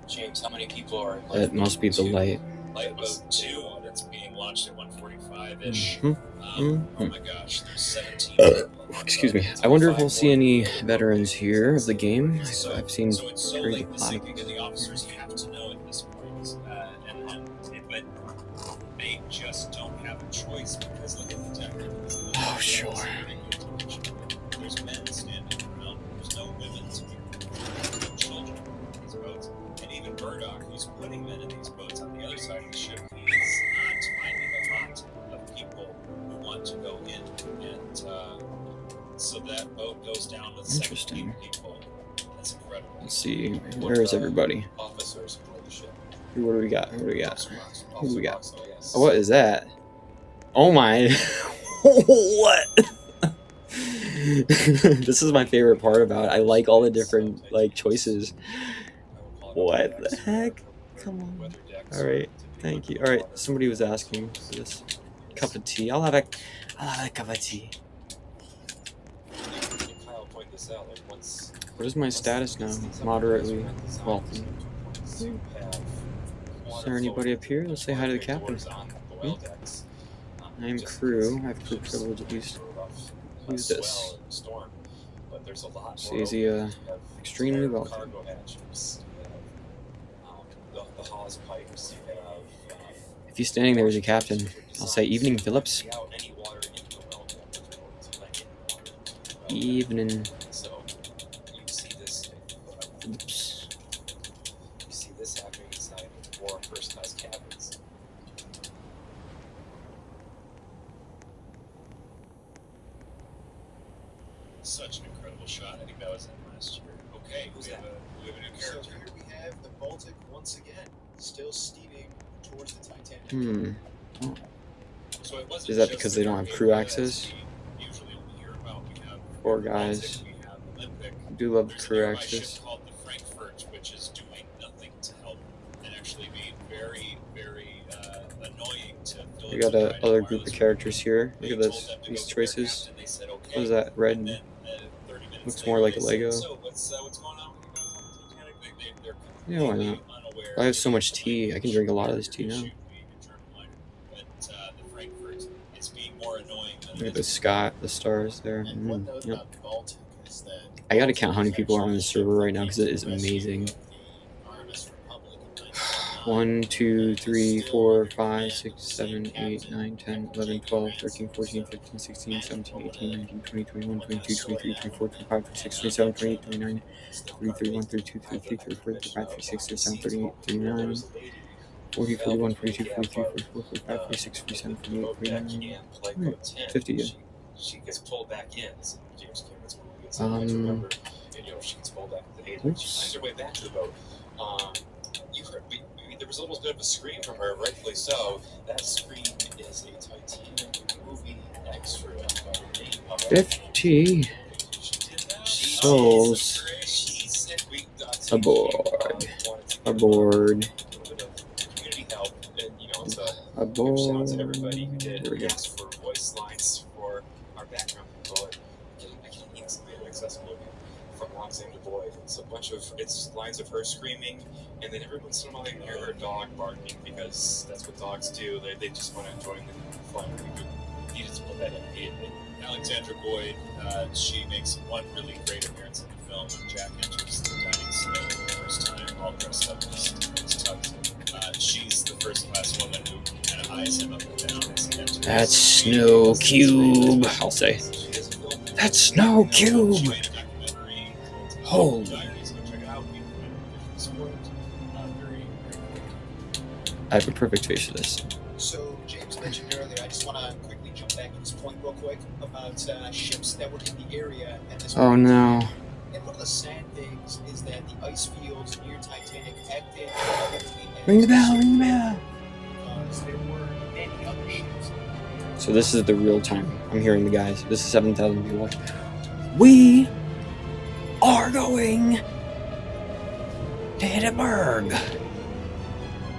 James, how many people are in It must be the light. Lifeboat 2 that's being launched at 1:45-ish. Mm-hmm. Oh my gosh, there's 17 people. Excuse me. I wonder if we'll see any veterans here of the game. I've seen so it's so pretty late in the high. sinking, and the officers have to know at this point. But they just don't have a choice because look at the deck. Oh, sure. There's men standing around. There's no women to be children in these boats. And even Murdoch, who's putting men in these boats on the other side of the ship, he is not finding a lot of people who want to go in. And so that boat goes down with 17 people. That's incredible. Let's see. Where is everybody? Officers aboard the ship. What do we got? Who do we got? Who do we got? Officer Box, oh, yes. Oh, what is that? Oh my. What? This is my favorite part about it. I like all the different like choices. What the heck? Come on. Alright, thank you. Alright, somebody was asking for this cup of tea. I'll have a cup of tea. What is my status now? Moderately wealthy. Is there anybody up here? Let's say hi to the captain. I am crew. I have crew privilege at least. Who's this? See, is he extremely wealthy? If he's standing there as a captain, I'll say evening, Phillips. Evening. Phillips. You see this happening inside more first-class cabins. Such an incredible shot. I think that was in last year. Okay, we have a new character. So here we have the Baltic once again, still steaming towards the Titanic. Oh. So it wasn't Is that just because the they don't have crew access? usually we hear about. We have Poor guys. Baltic, we have Olympic. I do love the There's a crew nearby access. ship called the Frankfurt, which is doing nothing to help and actually being very, very annoying to Phillips. We got another group of characters here. Look at this. These choices. What is that? Red and looks more like a Lego. So what's going on with you guys on the Titanic? They're Yeah, why not? I have so much tea. I can drink a lot of this tea now. Look at the sky, the stars there. And one note Yep. about the Baltic is that I gotta count how many people are on the server right now because it is amazing. 1, 2, 3, 4, 5, 6, 7, 8, 9, 10, 11, 12, 13, 14, 15, 16, 17, 18, 19, 20, 21, 22, 23, 24, 25, 26, 27, 28, 29, 30, 31, 32, 33, 34, 35, 36, 37, 38, 39, 40, 41, 42, 43, 44, 45, 46, 47, 48, 49, 50, yeah. She gets pulled back in. So James Cameron's movie. It's hard to remember. And, she gets pulled back to the haven. She finds her way back to the boat. There was a little bit of a scream from her, rightfully so. That scream is a Titanic movie extra. 50 souls aboard. Aboard. Aboard. Shout out to everybody who did There we go. ask for voice lines for our background people. I can't even explain it accessible from Roxanne to Boyd. It's a bunch of lines of her screaming, and then every once in a while you can hear her dog barking because that's what dogs do. They just want to join the fun. We needed to put that in immediately. Alexandra Boyd, she makes one really great appearance in the film when Jack enters the dining saloon for the first time, all dressed up as Tuggs. She's the first class woman who kind of eyes him up and down as he enters. That's Snow Cube, I'll say. That's Snow Cube! Holy. I have a perfect face for this. So James mentioned earlier, I just want to quickly jump back to this point real quick about ships that were in the area at this Oh point. no. And one of the sad things is that the ice fields near Titanic acted probably as Ring the bell, ring the bell! because there were many other ships. So this is the real time. I'm hearing the guys. This is 7,000 people. We are going to Edinburgh.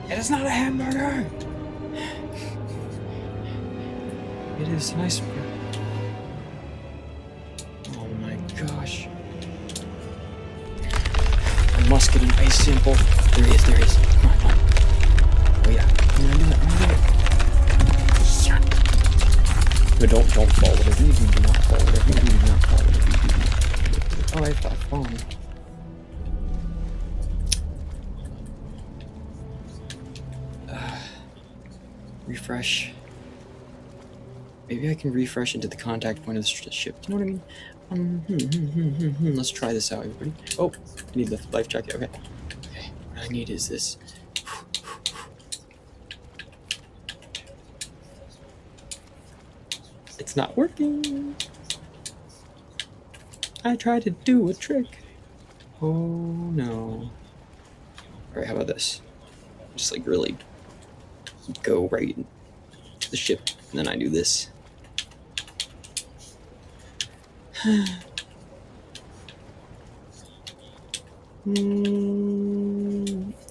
It is not a hamburger. It is an iceberg. Oh my gosh. I must get an ice sample. There he is, there he is. Come on, come on. Oh yeah. I'm gonna do it, I'm gonna do it. Yeah. But don't fall. Whatever you do, do not fall. Whatever you do, do not fall. Whatever you do, do not fall. Oh, I thought falling. Refresh. Maybe I can refresh into the contact point of the ship. Do you know what I mean? Let's try this out, everybody. Oh, I need the life jacket. Okay. Okay. What I need is this. It's not working. I tried to do a trick. Oh no. Alright, how about this? Just like really go right to the ship, and then I do this.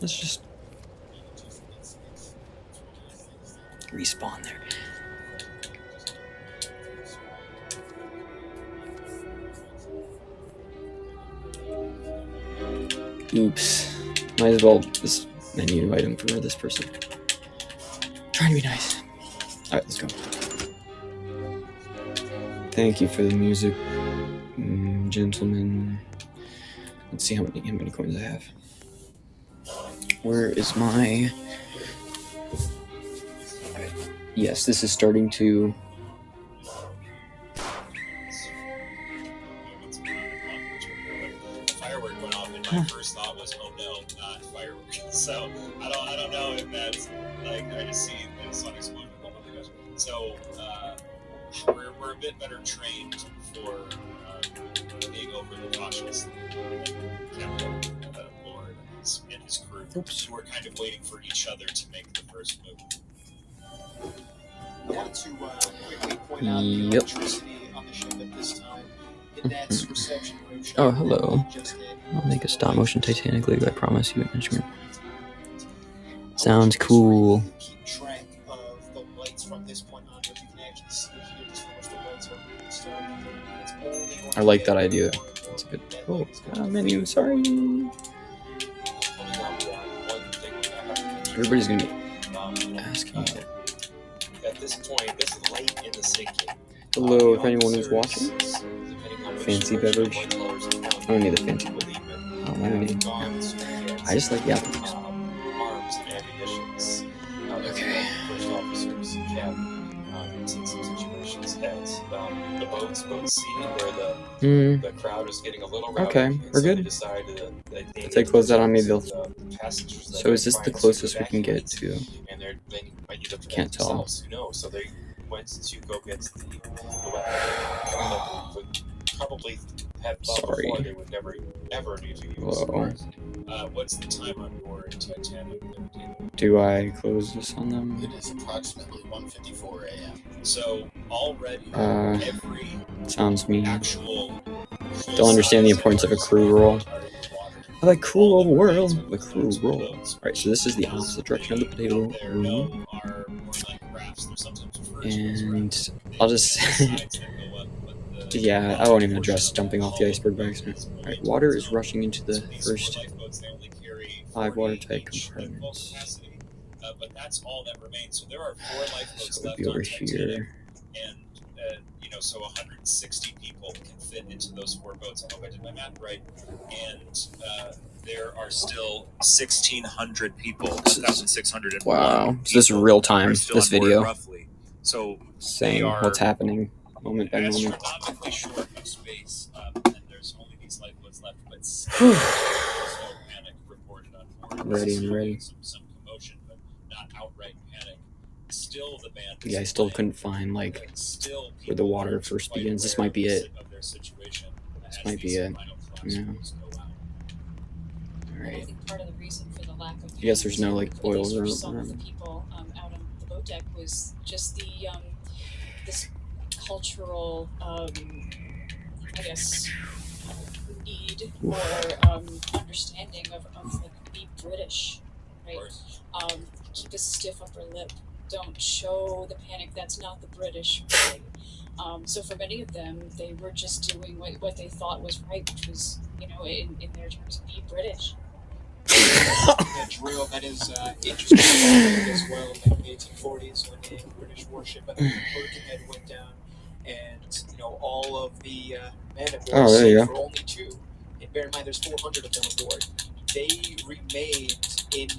Let's just respawn there. Oops. Might as well this menu item for this person. Trying to be nice. Alright, let's go. Thank you for the music, gentlemen. Let's see how many coins I have. Where is my... Yes, this is starting to... Firework went off, and my first thought was, "Oh no, not fireworks!" So I don't know if that's like I just saw an explosion. Oh my gosh! So we're a bit better trained for being overly cautious. Captain Lord and his crew, who are kind of waiting for each other to make the first move. I wanted to quickly point out the electricity on the ship at this time. In that reception room. Oh, hello. I'll make a stop motion Titanic League, I promise you an instrument. Sounds cool. Keep track of the lights from this point on, but you can actually see here just how much the lights are starting. It's only going I like that idea. That's a good... Oh, menu, sorry. Everybody's gonna be asking me that. At this point, this light in the sinking. Hello, if anyone is watching. Fancy beverage. I don't need a fancy beverage. I don't want any. I just like the apple juice. Arms and ammunitions. Okay. First officers have seen some situations at the boat C where the crowd is getting a little rowdy. Okay, we're good. If they close that on me, they'll... So is this the closest we can get to? Can't tell. So they went to go get the weapon. Probably had thought before they would never ever need to use. Whoa. What's the time on board Titanic? Do I close this on them? It is approximately 1:54 a.m. So already every sounds mean. Actual don't understand the importance of a crew roll. I like cool old world. The crew roll. Alright, so this is the opposite direction of the potato room. And I'll just... Yeah, I won't even address jumping off the iceberg by accident. Alright, water is rushing into the first 5 watertight compartments. But that's all that remains. So there are 4 lifeboats So left it'll be over on Titanic, here. and so 160 people can fit into those 4 boats. I hope I did my math right. And there are still 1,600 people, 1,601. Wow, so this is real time. This video, roughly. So saying what's happening moment by moment. Astronomically short of space, and there's only these lifeboats left, but still there's no panic reported on board. I'm ready. Some commotion, but not outright panic. Still, the band. Yeah, I still couldn't find like where the water first begins. This might be it. This might be it. Yeah. Alright. Part of the reason for the lack of I guess there's no like oil or some of the people out on the boat deck was just the this cultural I guess need or understanding of like be British, right? Keep a stiff upper lip. Don't show the panic. That's not the British way. So for many of them, they were just doing what they thought was right, which was, in their terms, be British. That drill that is interesting as well in the 1840s when a British warship, I think Birkenhead, went down, and all of the men aboard were only 2. And bear in mind, there's 400 of them aboard. They remained in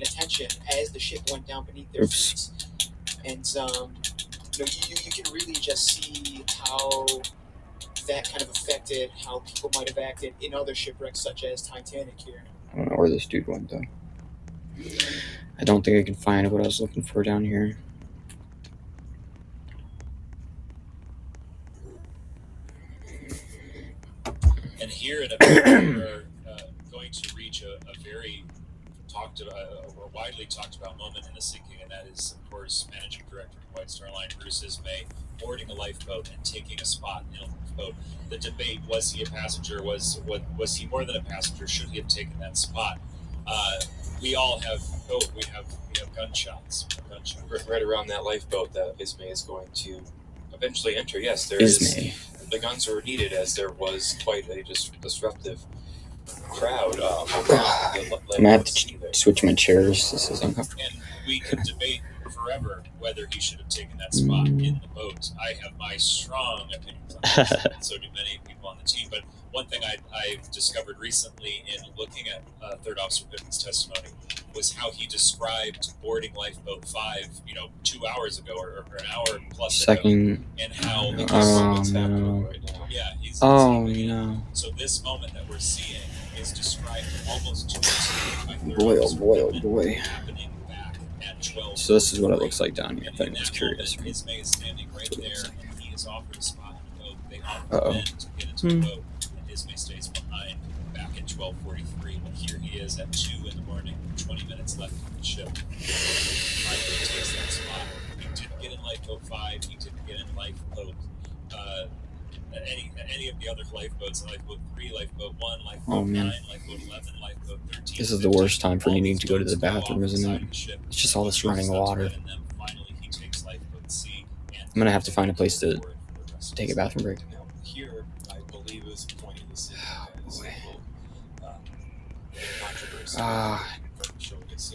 attention as the ship went down beneath their feet, and you can really just see how if that kind of affected how people might have acted in other shipwrecks such as Titanic here. I don't know where this dude went, though. I don't think I can find what I was looking for down here. And here in a we're going to reach a very widely talked about moment in the sinking, and that is, of course, Managing Director of White Star Line Bruce Ismay boarding a lifeboat and taking a spot in a lifeboat. The debate: was he a passenger? Was he more than a passenger? Should he have taken that spot? We all have we have gunshots. Right around that lifeboat that Ismay is going to eventually enter. Yes, there Ismay. is. The guns were needed as there was quite a disruptive crowd. I'm gonna have to switch my chairs. This is uncomfortable. And we could debate forever whether he should have taken that spot in the boat. I have my strong opinions on this, and so do many people on the team. But one thing I've discovered recently in looking at Third Officer Pittman's testimony was how he described boarding lifeboat 5, 2 hours ago or an hour plus Second. ago, and how Oh no. right now. Yeah, he's Oh no. So this moment that we're seeing is described almost to us. Boy, oh boy, oh boy. Happening back at 12. So this is what it looks like down here. If anyone's curious. Ismay is standing right there, and he is offered a spot in the boat. They offer Uh-oh. men to get into the boat, and Ismay stays behind back at 12:43. Well, here he is at 2 in the morning, 20 minutes left on the ship. Finally takes that spot. He didn't get in lifeboat 5. He didn't get in lifeboat any of the other lifeboats, lifeboat 3, lifeboat 1, lifeboat 9, lifeboat 11, lifeboat 13. This is the worst time for needing to go to the bathroom, isn't it? It's just all this running water. I'm gonna have to find a place to take a bathroom break. Now, here, I believe it was a point in the city controversy.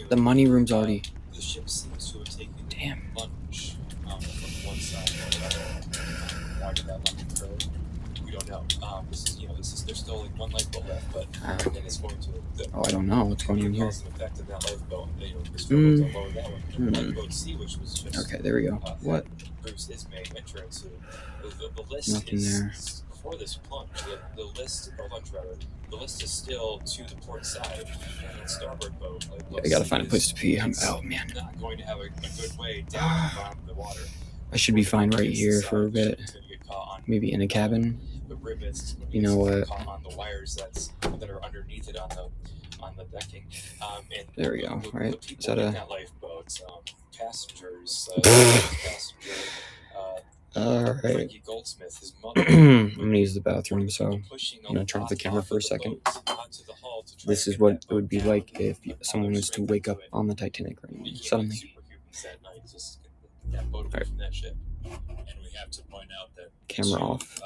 The money room's already. The ship seems to have taken Damn. lunch from one side to the other. Why did that lunch occur? We don't know. There's still like one lifeboat left, but then it's going to. I don't know what's going on here. Effect of that lifeboat. To lower that one. Lifeboat C, which was just. Okay, there we go. What? Bruce Ismay enter into the list. Nothing is, there. Before this plunge, the list, or lunch rather, the list is still to the port side and starboard boat. I gotta find a place to pee. Oh man. Not going to have a good way down the bottom of the water. I should be fine right here for a bit. Maybe in a cabin. The rivets, you know what? Caught on the wires that are underneath it on the decking. And there we go. Right? Is that a lifeboat? Passengers. All right. Frankie Goldsmith, his mother. I'm gonna use the bathroom, so I'm gonna turn off the camera for a second. This is what it would be like if someone was to wake up on the Titanic right now, suddenly. All right. And we have to point out that camera off.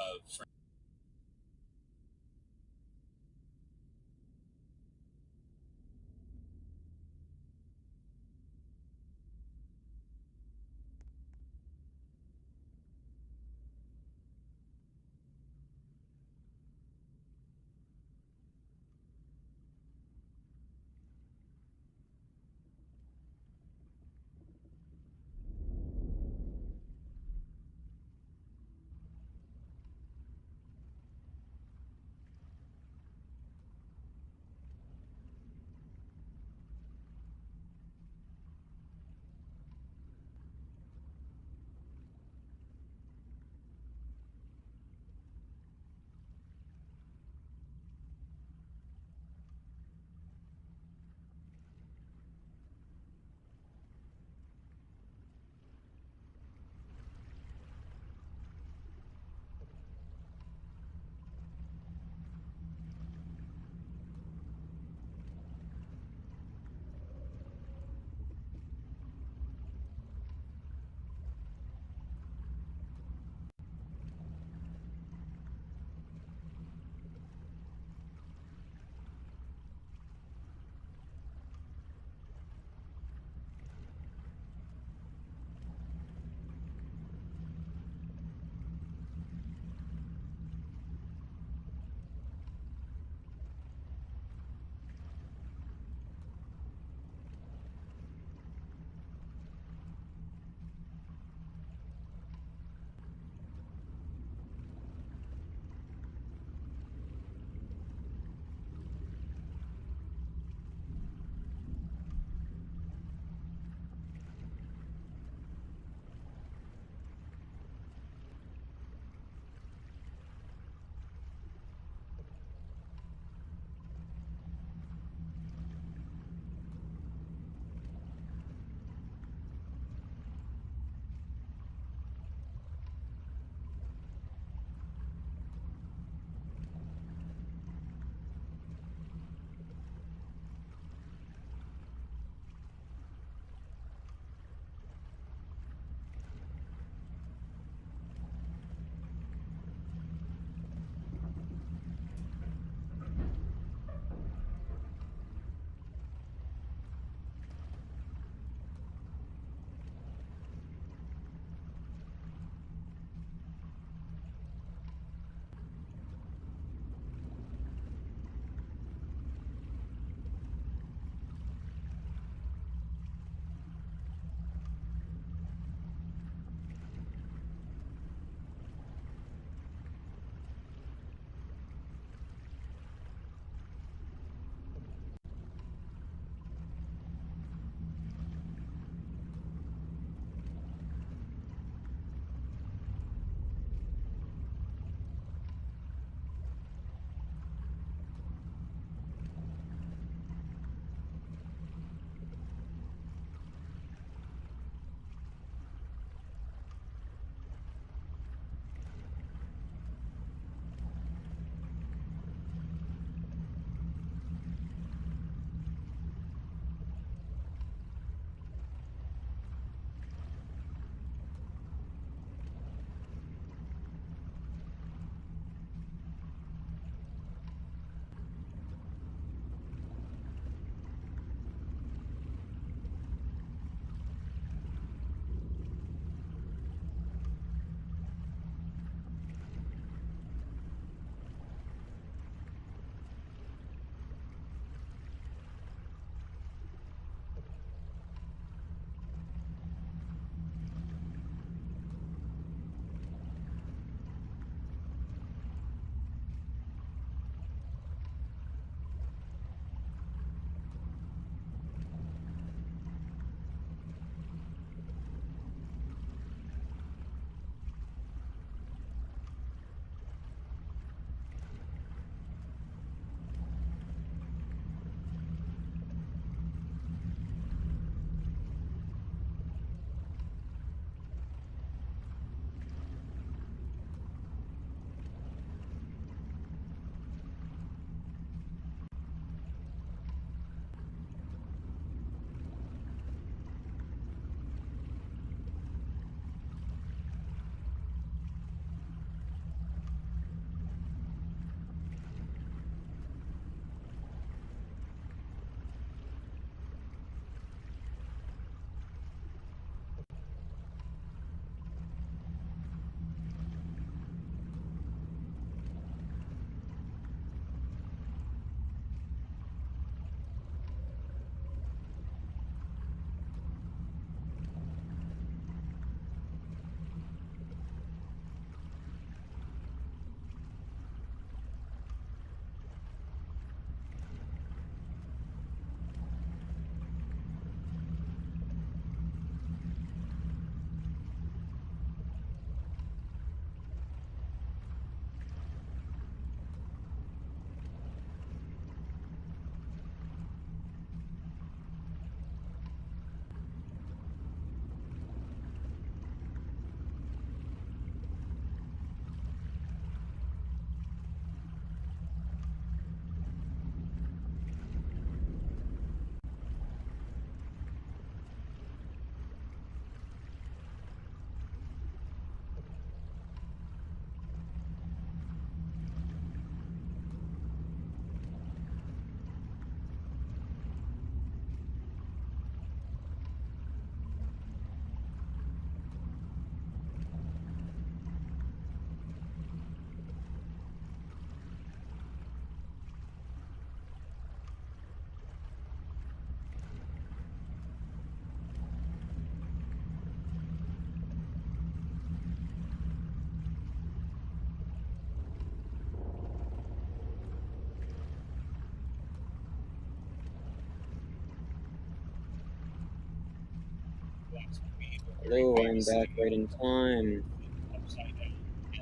Hello, I'm back right in time.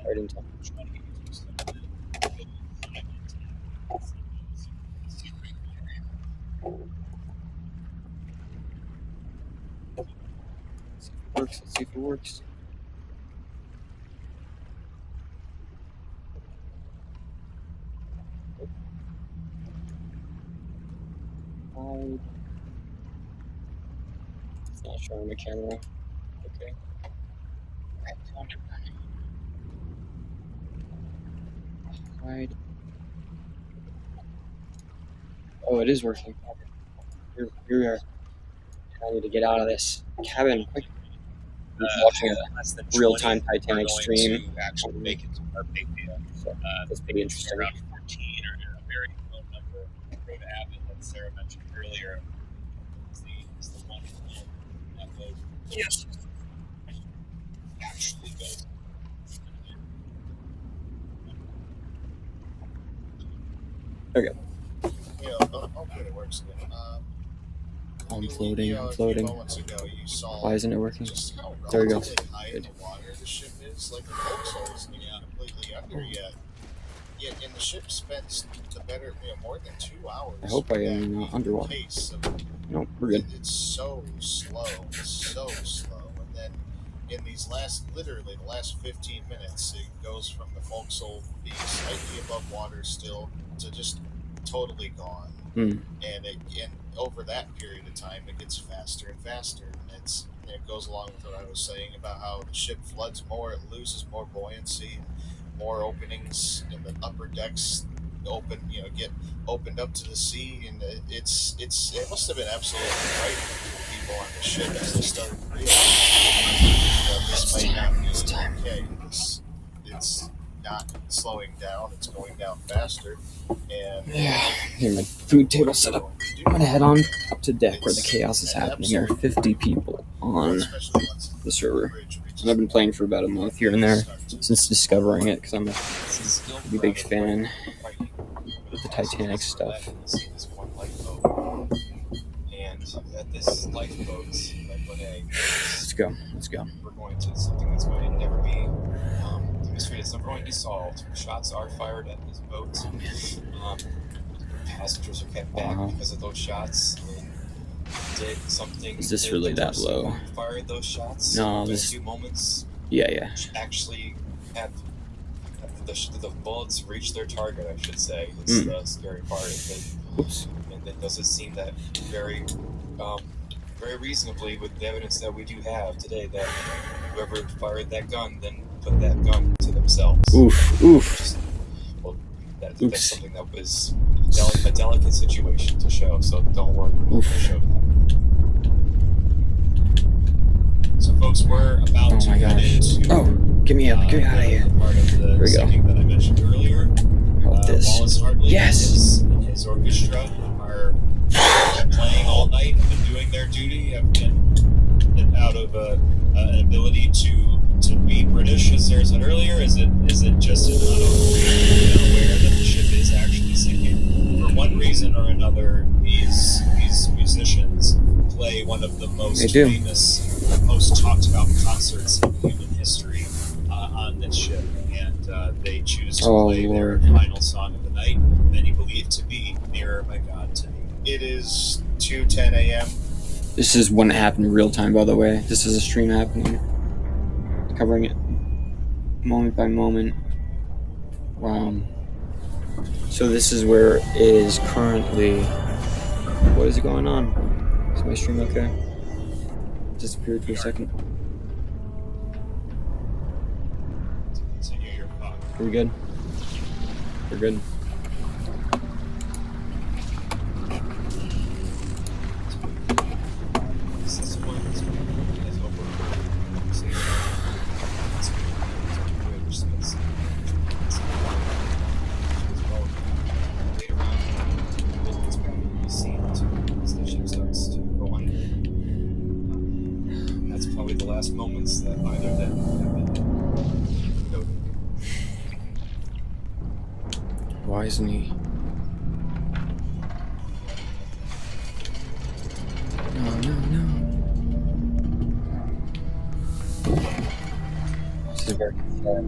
Right in time. Let's see if it works. Hide. It's not showing the camera. Okay. Hide. Oh, it is working. Here we are. I need to get out of this cabin quick. I'm watching a real-time Titanic stream. Actually make it to Carpathia. So that's pretty interesting. Around 14 or a very low number. Road Abbott that Sarah mentioned earlier is the one that road. Yes. Actually goes. Okay. Hopefully it works again. I'm floating. I'm A few floating. moments ago, you saw Why isn't it working? just how There we go. relatively high in Good. the water the ship is. Like the forecastle isn't even completely under yet. And the ship spent the better, more than 2 hours. I hope I am not underwater. Case of, No, we're good. It's so slow, and then in these literally the last 15 minutes, it goes from the forecastle being slightly above water still to just totally gone. And over that period of time, it gets faster and faster, and it goes along with what I was saying about how the ship floods more, it loses more buoyancy, more openings in the upper decks get opened up to the sea, and it must have been absolutely frightening for the people on the ship as they started realizing that this might not be okay. It's not slowing down; it's going down faster. And Here, my food table set up. I'm gonna head on up to deck where the chaos is happening. There are 50 people on the server, and I've been playing for about a month here and there since discovering it because I'm a pretty big fan of the Titanic stuff. And at this lifeboat, Let's go. we're going to something that's going to never be mystery that's never going to be solved. Shots are fired at this boat. Passengers are kept back because of those shots. Did something? Is this really that low? Fired those shots. No, this few moments. Yeah. Actually, have the bullets reach their target. I should say. It's the scary part of it. Oops. And it doesn't seem that very reasonably with the evidence that we do have today that whoever fired that gun then put that gun to themselves. Oof. That's something that was a delicate situation to show, so don't worry, we're not going to show that. So folks, we're about to head into get me up, get me out of here. Part of the we go. singing that I mentioned earlier. How about this? Wallace Hartley Yes! and his orchestra are playing all night, have been doing their duty, have been out of an ability to be British, as Sarah said earlier. Is it just an unaware that the ship is actually sinking? For one reason or another, these musicians play one of the most famous, most talked about concerts in human history on this ship, and they choose to play their final song of the night, many believe to be "Nearer My God to Me." It is 2:10 a.m. This is when it happened in real time, by the way. This is a stream happening. Covering it moment by moment. Wow. So this is where it is currently. What is going on? Is my stream okay? Disappeared for a second. Continue your clock. Are we good? We're good. That's probably the last moments that either of them have been noted. Why isn't he? No. This is very sad.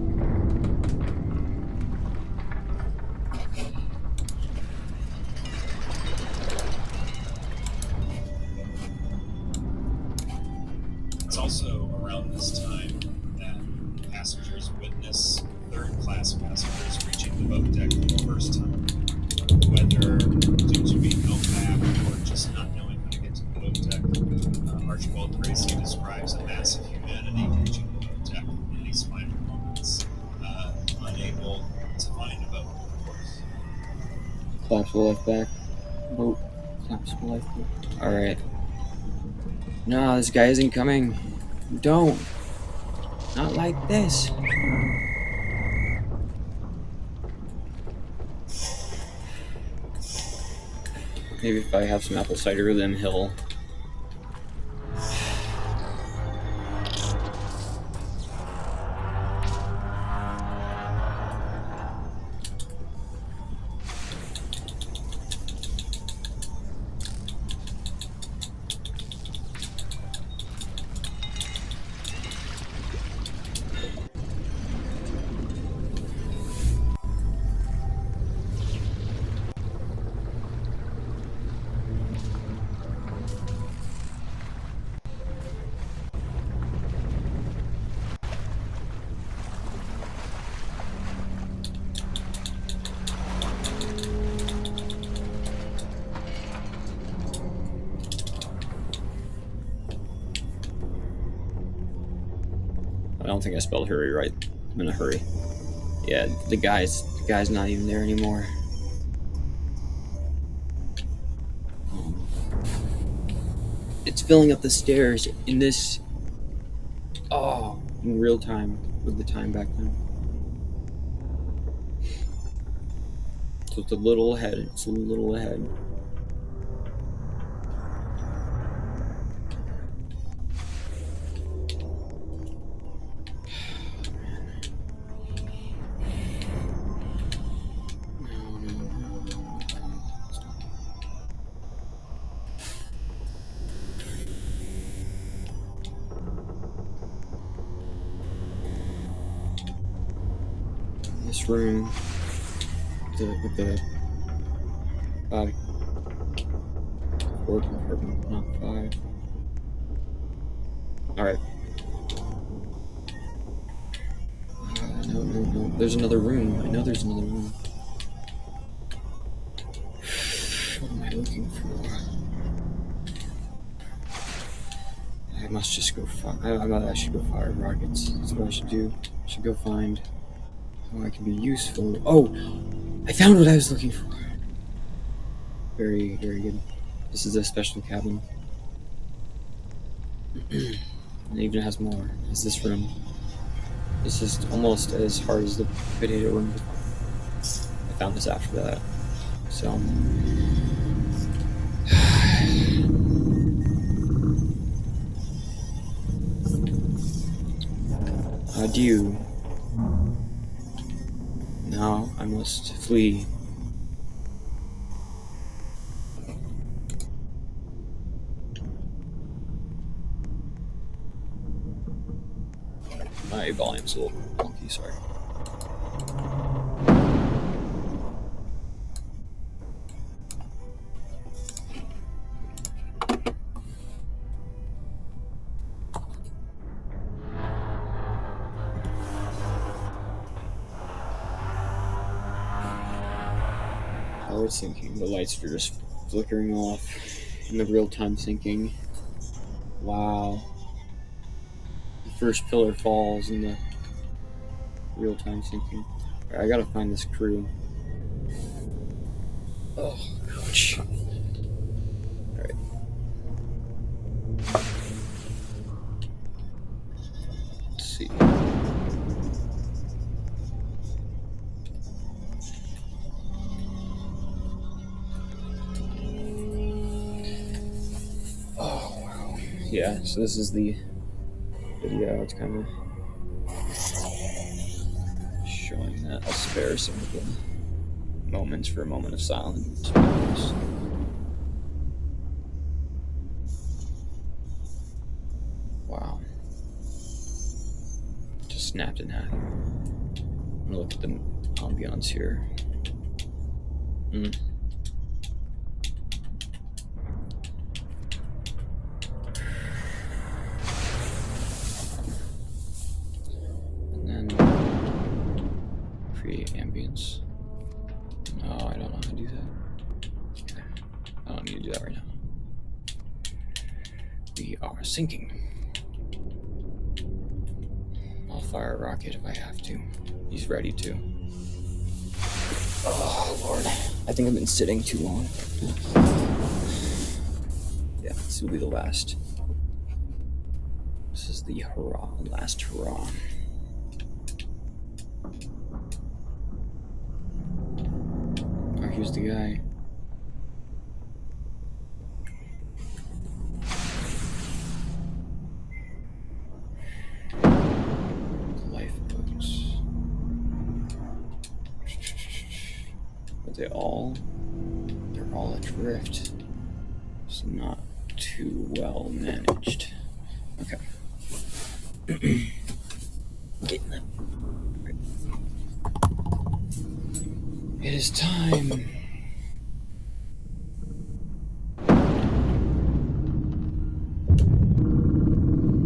It's also around this time that passengers witness third-class passengers reaching the boat deck for the first time. Whether due to being held back or just not knowing how to get to the boat deck, Archibald Tracy describes a mass of humanity reaching the boat deck in these final moments, unable to find a boat, of course. Collapse the life back. Boat. Collapse the life back. Alright. No, this guy isn't coming. Don't. Not like this. Maybe if I have some apple cider, then he'll... I don't think I spelled hurry right. I'm in a hurry. Yeah, the guy's not even there anymore. It's filling up the stairs in this... Oh, in real time, with the time back then. So it's a little ahead. It's a little ahead. This room with the 4 compartment, not 5. Alright. No. There's another room. I know there's another room. What am I looking for? I must just go I should go fire rockets. That's what I should do. I should go find how I can be useful. Oh! I found what I was looking for. Very, very good. This is a special cabin. It even has more. It's this room. This is almost as hard as the potato room. I found this after that. So... Adieu. Now I must flee. My volume's a little wonky, sorry. Forward syncing. The lights are just flickering off in the real-time syncing. Wow. The first pillar falls in the real-time syncing. Alright, I gotta find this crew. Oh, ouch. Alright. Let's see. Oh, wow. Yeah, so this is the video. It's kind of showing that. I'll spare some of the moments for a moment of silence. Wow. snapped in half. I'm gonna look at the ambiance here. And then create ambience. No, I don't know how to do that. Okay. I don't need to do that right now. We are sinking. I'll fire a rocket if I have to. He's ready to. Oh, Lord. I think I've been sitting too long. Yeah, this will be the last. This is the hurrah, last hurrah. Oh, here's the guy. Lifeboats. Are they all? They're all adrift. It's not too well managed. Okay. Getting them. It is time. I'm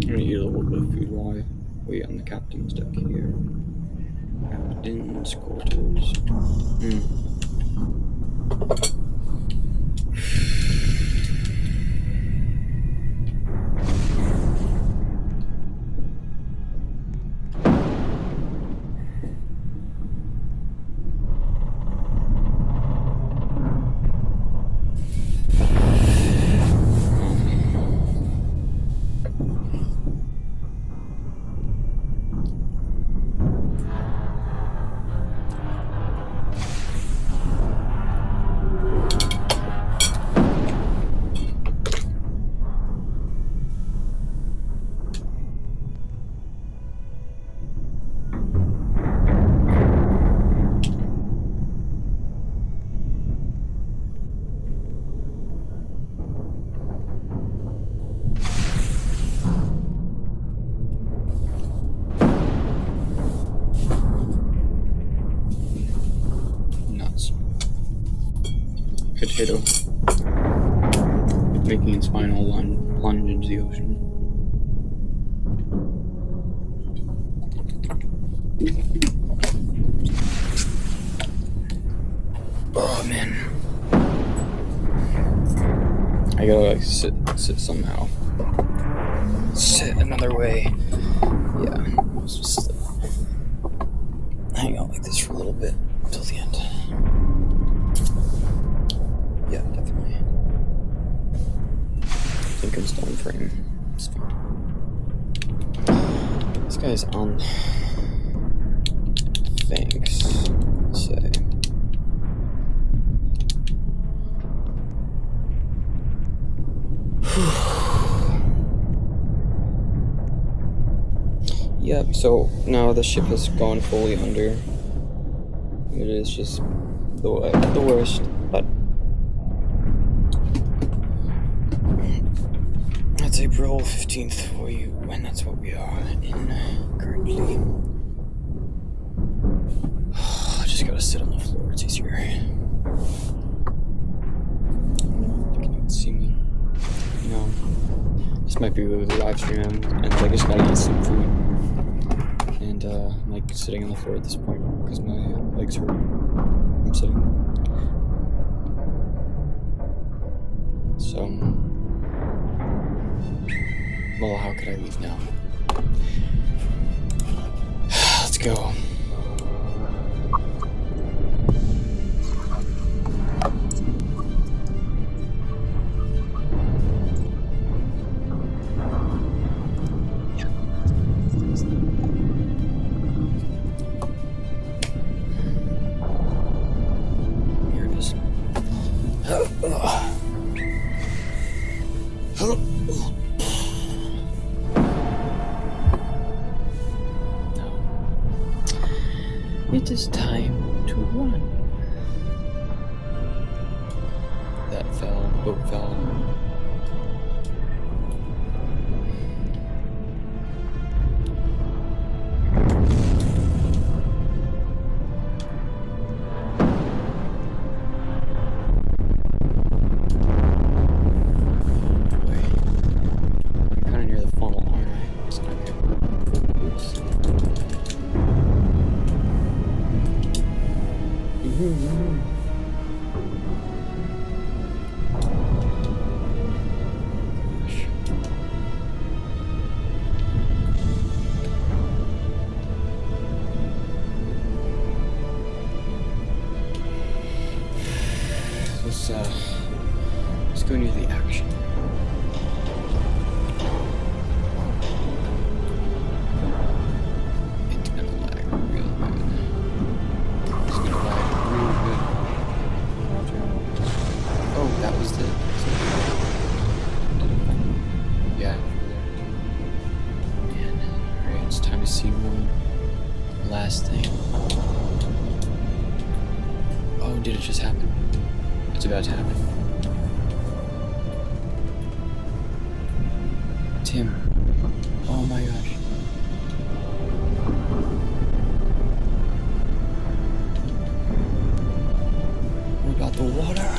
gonna eat a little bit of food while I wait on the captain's deck here. Captain's quarters. Potato, making its final plunge into the ocean. Oh man, I gotta like sit somehow. Sit another way. Yeah, let's just hang out like this for a little bit until the end. Yeah, definitely. I think I'm stone frame. It's fine. This guy's on. Thanks. I'll say. Yep, so now the ship has gone fully under. It is just the worst, but it's April 15th for you, and that's what we are in currently. I just gotta sit on the floor, it's easier. You can even see me. You know, this might be the live stream, and I just gotta eat some food. And I'm like sitting on the floor at this point because my legs hurt. I'm sitting. So, well, how could I leave now? Let's go. It is time to run. That fell, the boat fell. Let's go near the action. It's gonna lag real good. It's gonna lag real good. Oh, that was the. Yeah. Man, alright, it's time to see one last thing. Oh, did it just happen? It's about to happen. Tim. Oh my gosh. What about the water?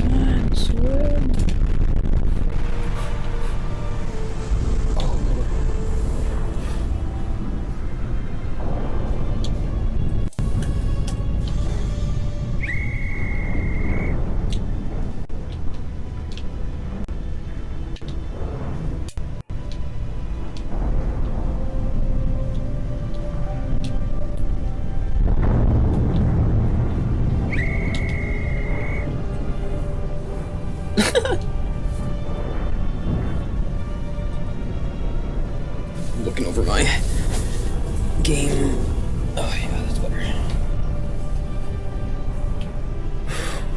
Come on, swim. Oh. Looking over my game. Oh yeah, that's better.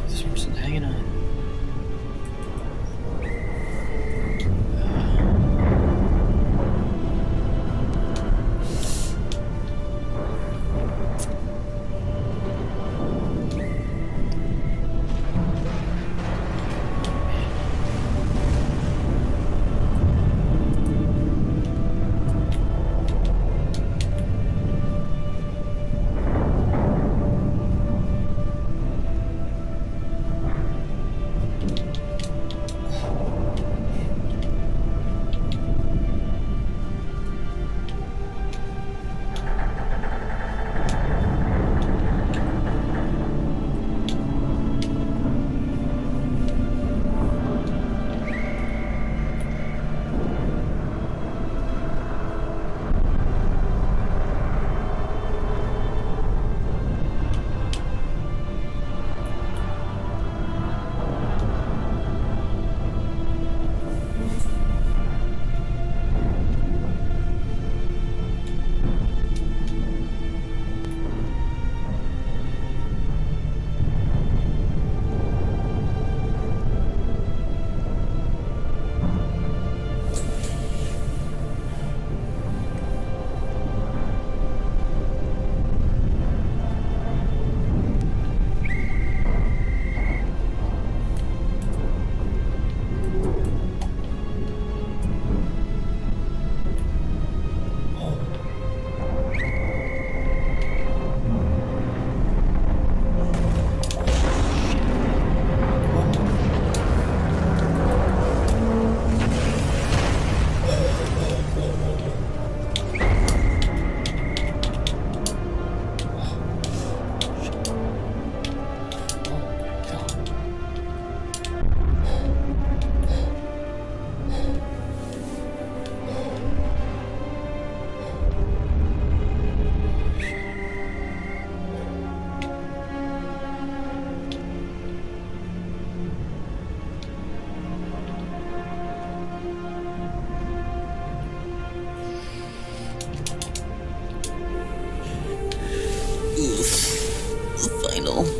This person's hanging on.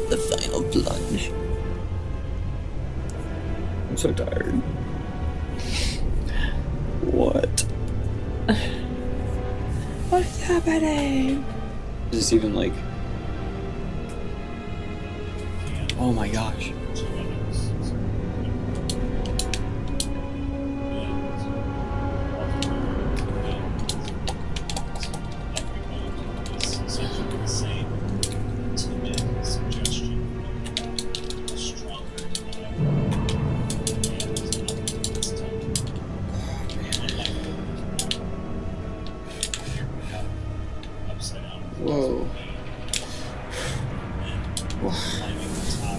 The final plunge. I'm so tired. What? What is happening? Is this even like... Oh my gosh.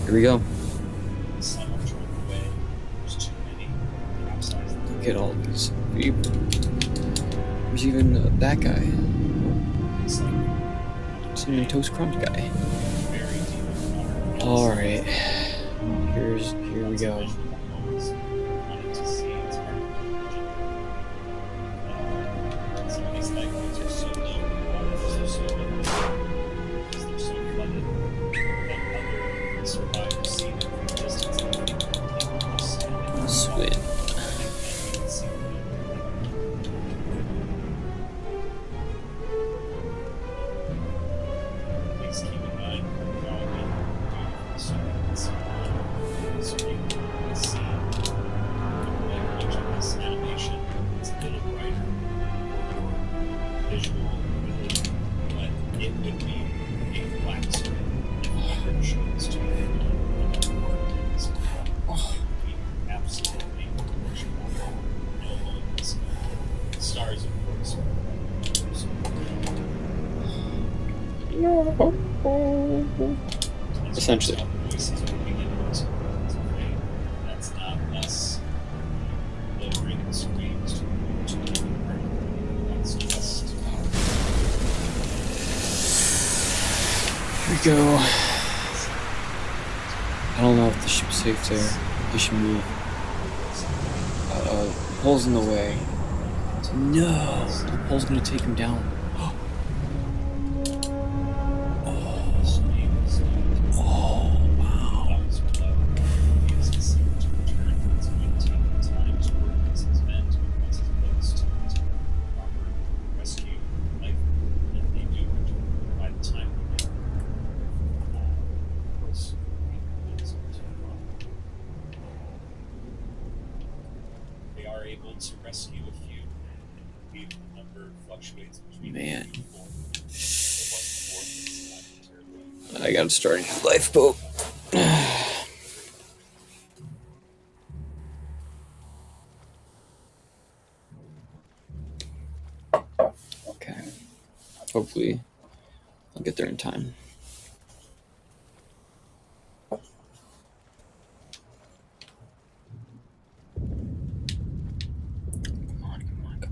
Here we go. Some are trying away. There's too many. Capsized. Look at all these people. There's even that guy. It's like Cinnamon Toast Crunch guy. very deep in water. Alright. Here we go. Wanted to see it's hard to imagine. Some of these lifeboats are so low, the water is so low because they're so flooded that other survivors see them from a distance and think people just standing Swim. and you can see them. Please keep in mind while we do surveillance so you can see each of this animation. It's a little brighter, more visual, really, but it would be a black screen if we ever chose to work this. It would be absolutely worshipful. No moments. Stars, of course. Essentially. Voices are beginning to fade. That's not us lowering the screams to that's just Here we go. I don't know if the ship's safe there. We should move. Pole's in the way. No! The pole's gonna take him down. Oh, wow. that was below. He is considered to return. It's going to take time to organize his men to advance his boats to proper rescue life. And they do return by the time we get there. Of course, it's too long. They are able to rescue a few. The number fluctuates between Man. 3 and 4. I gotta start a new lifeboat. Okay. Hopefully, I'll get there in time. Come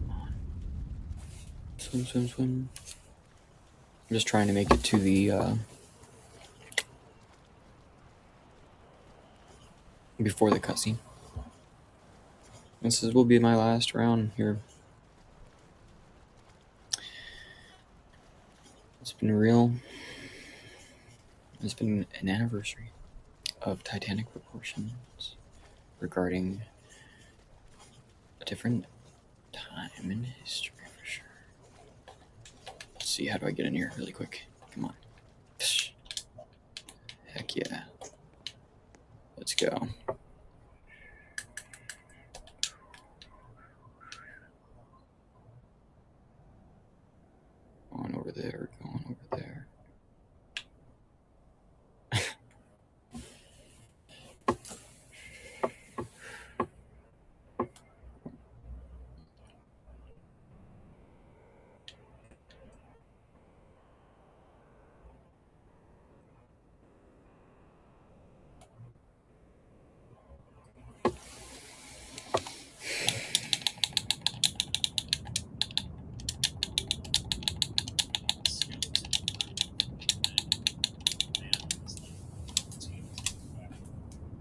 on. Swim. I'm just trying to make it to the, before the cutscene. This will be my last round here. It's been real. It's been an anniversary of Titanic proportions regarding a different time in history for sure. Let's see, how do I get in here really quick? Come on. Psh. Heck yeah. Let's go. Going over there.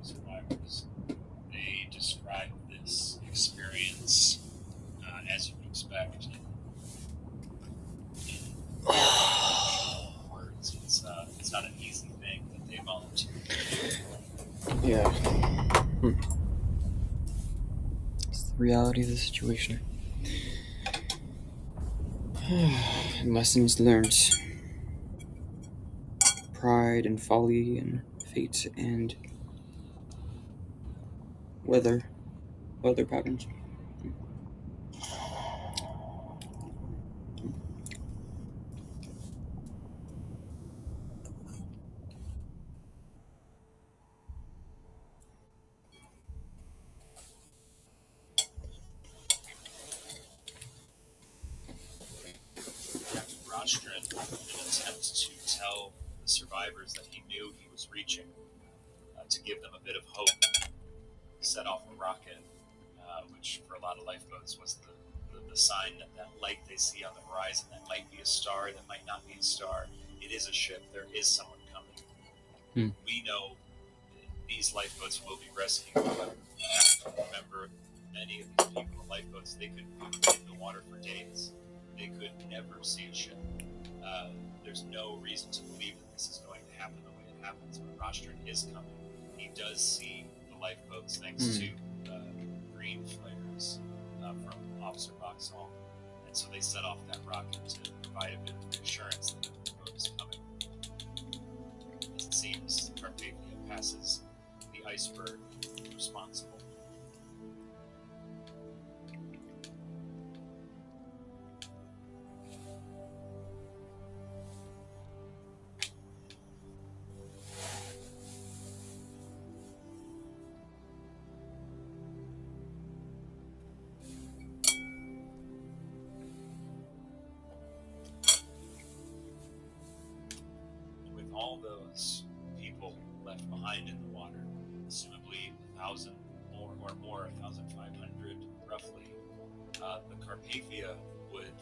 Survivors. They describe this experience as you would expect. In words, it's not an easy thing that they volunteer. Yeah. It's the reality of the situation. Lessons learned. Pride and folly and fate and weather patterns. Captain Rostron, in an attempt to tell the survivors that he knew he was reaching, to give them a bit of hope, set off a rocket, which for a lot of lifeboats was the sign that light they see on the horizon that might be a star, that might not be a star. It is a ship. There is someone coming. We know these lifeboats will be rescued, but remember, many of these people in lifeboats, they could be in the water for days. They could never see a ship. There's no reason to believe that this is going to happen the way it happens, but Rostron is coming. He does see the lifeboats thanks to green flares from Officer Boxhall, and so they set off that rocket to provide a bit of reassurance that the boat is coming. As it seems, Carpathia passes the iceberg responsible. All those people left behind in the water, presumably 1,000 or more, 1,500 roughly, the Carpathia would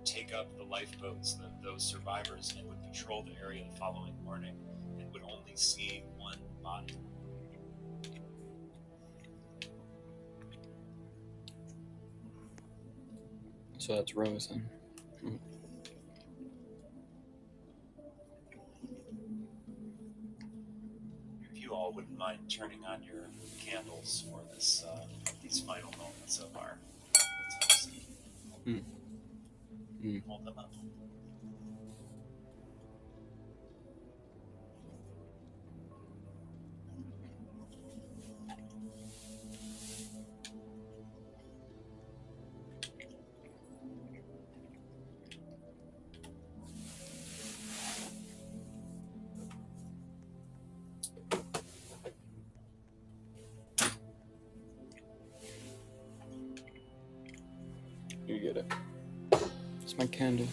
take up the lifeboats, those survivors, and would patrol the area the following morning and would only see one body. So that's Rose then. You all wouldn't mind turning on your candles for this these final moments of our toast. Hold them up. You get it. It's my candle.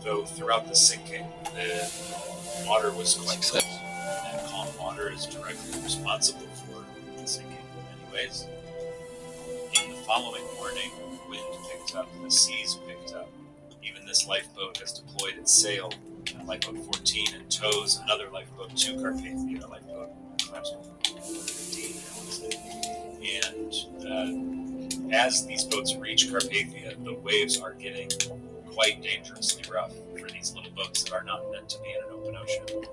Though throughout the sinking, the water was quite cold, and calm water is directly responsible for the sinking in many ways. In the following morning, wind picked up, the seas picked up. Even this lifeboat has deployed its sail. Lifeboat 14 and tows another lifeboat to Carpathia, lifeboat 15, I want to say. And as these boats reach Carpathia, the waves are getting quite dangerously rough for these little boats that are not meant to be in an open ocean.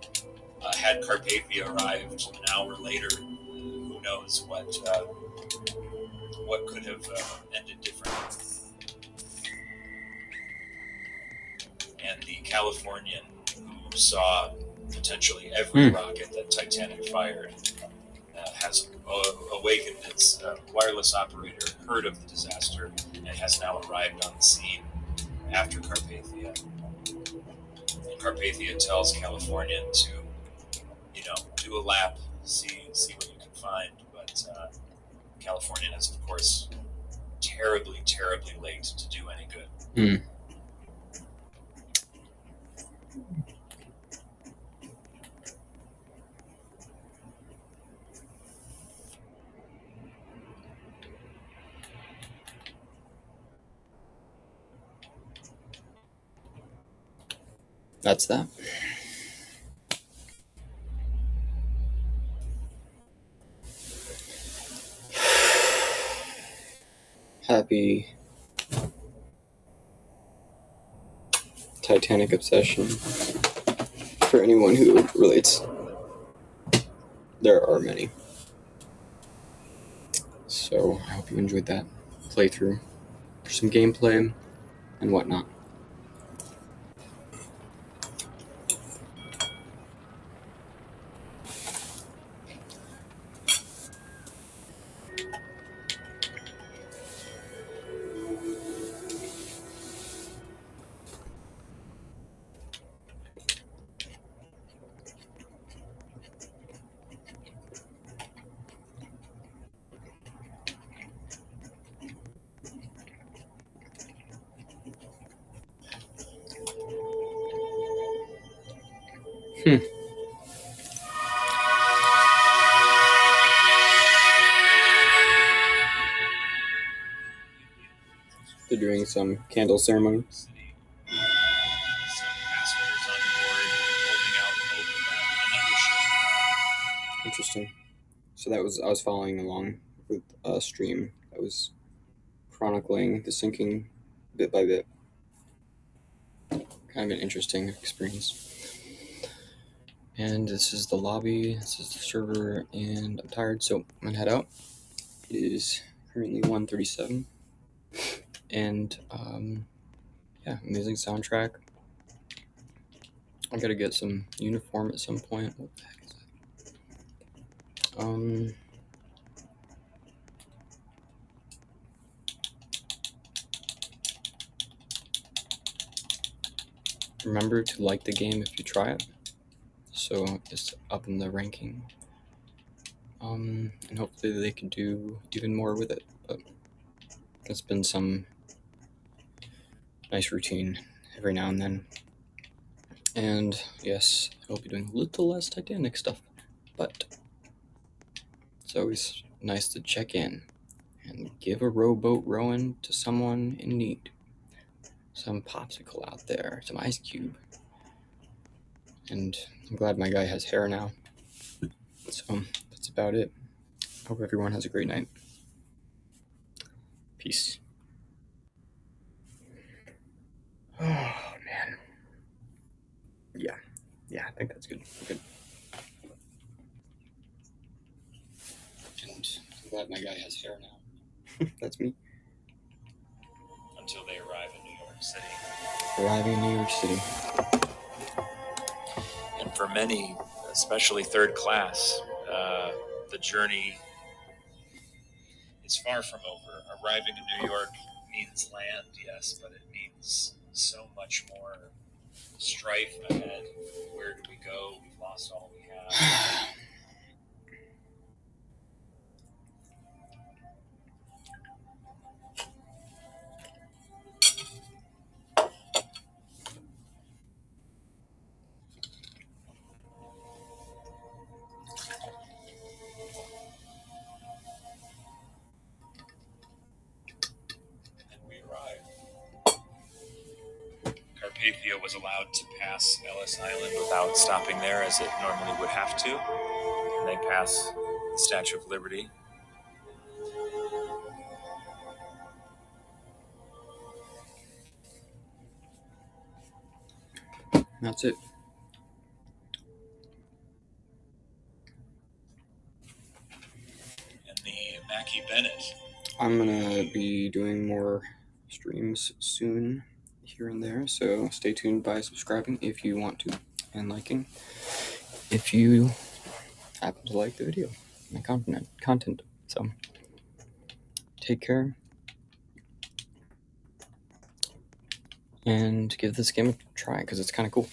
Had Carpathia arrived an hour later, who knows what could have ended differently. And the Californian, who saw potentially every rocket that Titanic fired, has awakened its wireless operator, heard of the disaster, and has now arrived on the scene after Carpathia. And Carpathia tells Californian to, do a lap, see what you can find. But Californian has, of course, terribly, terribly late to do any good. That's that. Happy Titanic obsession for anyone who relates. There are many. So I hope you enjoyed that playthrough for some gameplay and whatnot. They're doing some candle ceremony. Some passengers on board holding out hope of another ship. Interesting. So I was following along with a stream that was chronicling the sinking bit by bit. Kind of an interesting experience. And this is the lobby, this is the server, and I'm tired, so I'm gonna head out. It is currently 1:37, and yeah, amazing soundtrack. I gotta get some uniform at some point. What the heck is that? Remember to like the game if you try it, so it's up in the ranking. And hopefully they can do even more with it, but it's been some nice routine every now and then. And yes, I will be doing a little less Titanic stuff, but it's always nice to check in and give a rowboat rowing to someone in need. Some popsicle out there, some ice cube. And I'm glad my guy has hair now. So that's about it. Hope everyone has a great night. Peace. Oh, man. Yeah, I think that's good. Good. And I'm glad my guy has hair now. That's me. Until they arrive in New York City. Arriving in New York City. And for many, especially third class, the journey is far from over. Arriving in New York means land, yes, but it means so much more strife ahead. Where do we go? We've lost all we have. Carpathia was allowed to pass Ellis Island without stopping there, as it normally would have to. And they pass the Statue of Liberty. That's it. And the Mackie Bennett. I'm gonna be doing more streams soon here and there, so stay tuned by subscribing if you want to, and liking if you happen to like the video, my content. So take care and give this game a try, because it's kind of cool.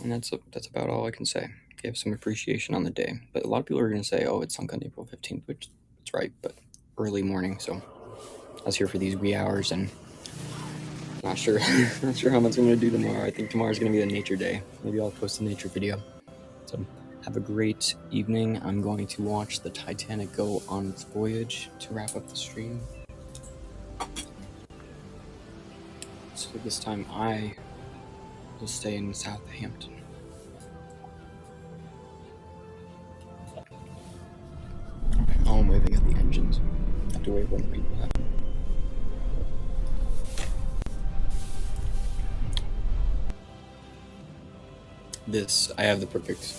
And that's about all I can say. Give some appreciation on the day. But a lot of people are going to say, oh, it's sunk on April 15th, which is right, but early morning, so I was here for these wee hours, and not sure not sure how much I'm gonna do tomorrow. I think tomorrow's gonna be a nature day. Maybe I'll post a nature video. So have a great evening. I'm going to watch the Titanic go on its voyage to wrap up the stream. So this time I will stay in Southampton. Oh, I'm waving at the engines. I have to wait when people happen. This, I have the perfect.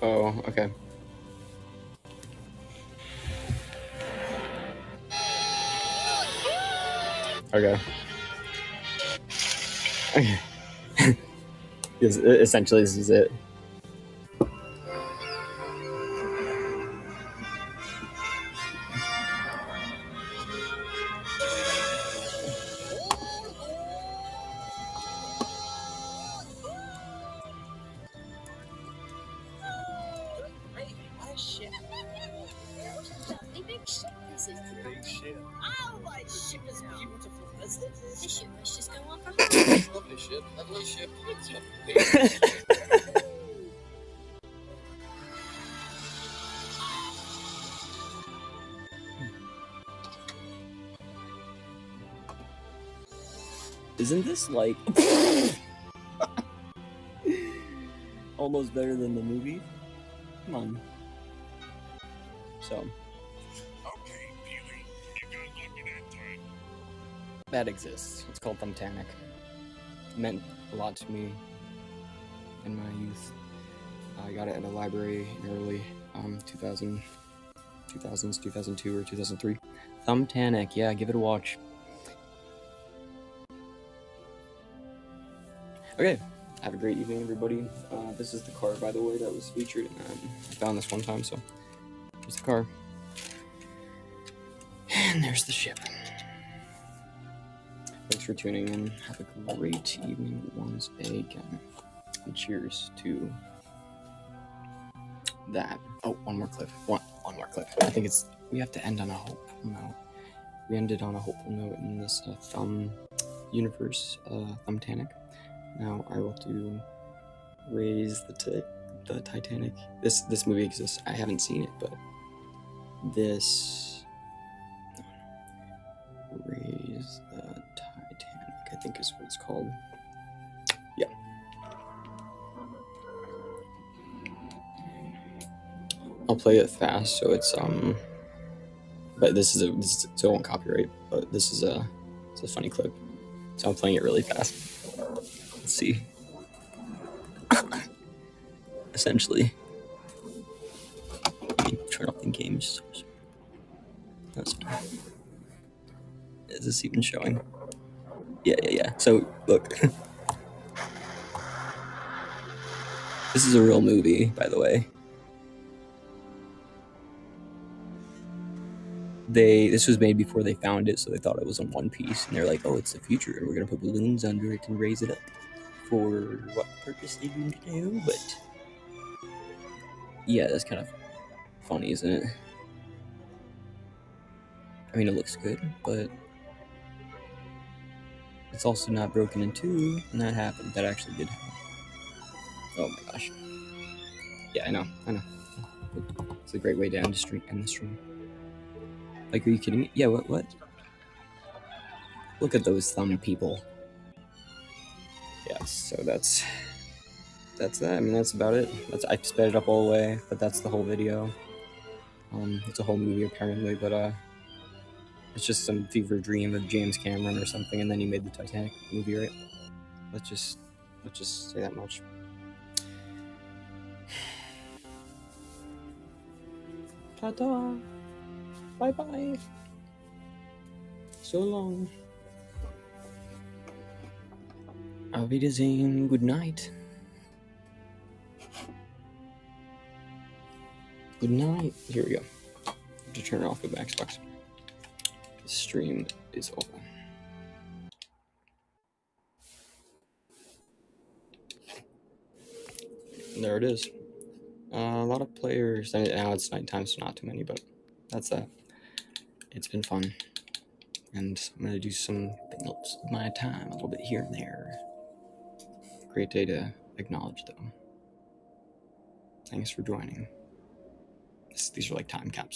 Oh, okay. Okay. Okay. Yes, essentially, this is it. What a ship. A big ship. This is the big ship. Oh, my ship is beautiful, isn't it? This ship must just go on for home. Lovely ship. Lovely ship. Isn't this like almost better than the movie? Come on. So. Okay, Peely, you got lucky that time. That exists. It's called Titanic. It meant a lot to me in my youth. I got it at a library in early 2000s, 2002 or 2003. Titanic, yeah, give it a watch. Okay, have a great evening, everybody. This is the car, by the way, that was featured. I found this one time, so here's the car. And there's the ship. Thanks for tuning in. Have a great evening once again. And cheers to that. Oh, one more clip. One more clip. I think we have to end on a hopeful note. We ended on a hopeful note in this Thumb universe, Titanic. Now I will do Raise the Titanic. This movie exists. I haven't seen it, but this Raise the Titanic, I think is what it's called. Yeah. I'll play it fast, so it's but this is so it won't copyright. But it's a funny clip, so I'm playing it really fast. Let's see. Essentially, let me turn off the game source. That's fine. Is this even showing? Yeah. So look, this is a real movie, by the way. This was made before they found it, so they thought it was in one piece, and they're like, "Oh, it's the future, and we're gonna put balloons under it and raise it up." For what purpose they didn't know, but yeah, that's kind of funny, isn't it? I mean, it looks good, but it's also not broken in two, and that happened. That actually did happen. Oh my gosh. Yeah, I know. It's a great way to end the stream. Like, are you kidding me? Yeah, what? Look at those thumb people. Yeah, so that's that. I mean, that's about it. I sped it up all the way, but that's the whole video. It's a whole movie apparently, but it's just some fever dream of James Cameron or something, and then he made the Titanic movie, right? Let's just say that much. Ta-ta! Bye-bye! So long! Auf Wiedersehen, good night! Good night! Here we go. I have to turn it off with my Xbox. The stream is over. And there it is. A lot of players. I mean, now it's nighttime, so not too many, but that's that. It's been fun. And I'm going to do something else with my time, a little bit here and there. Great day to acknowledge, though. Thanks for joining. These are like time capsules.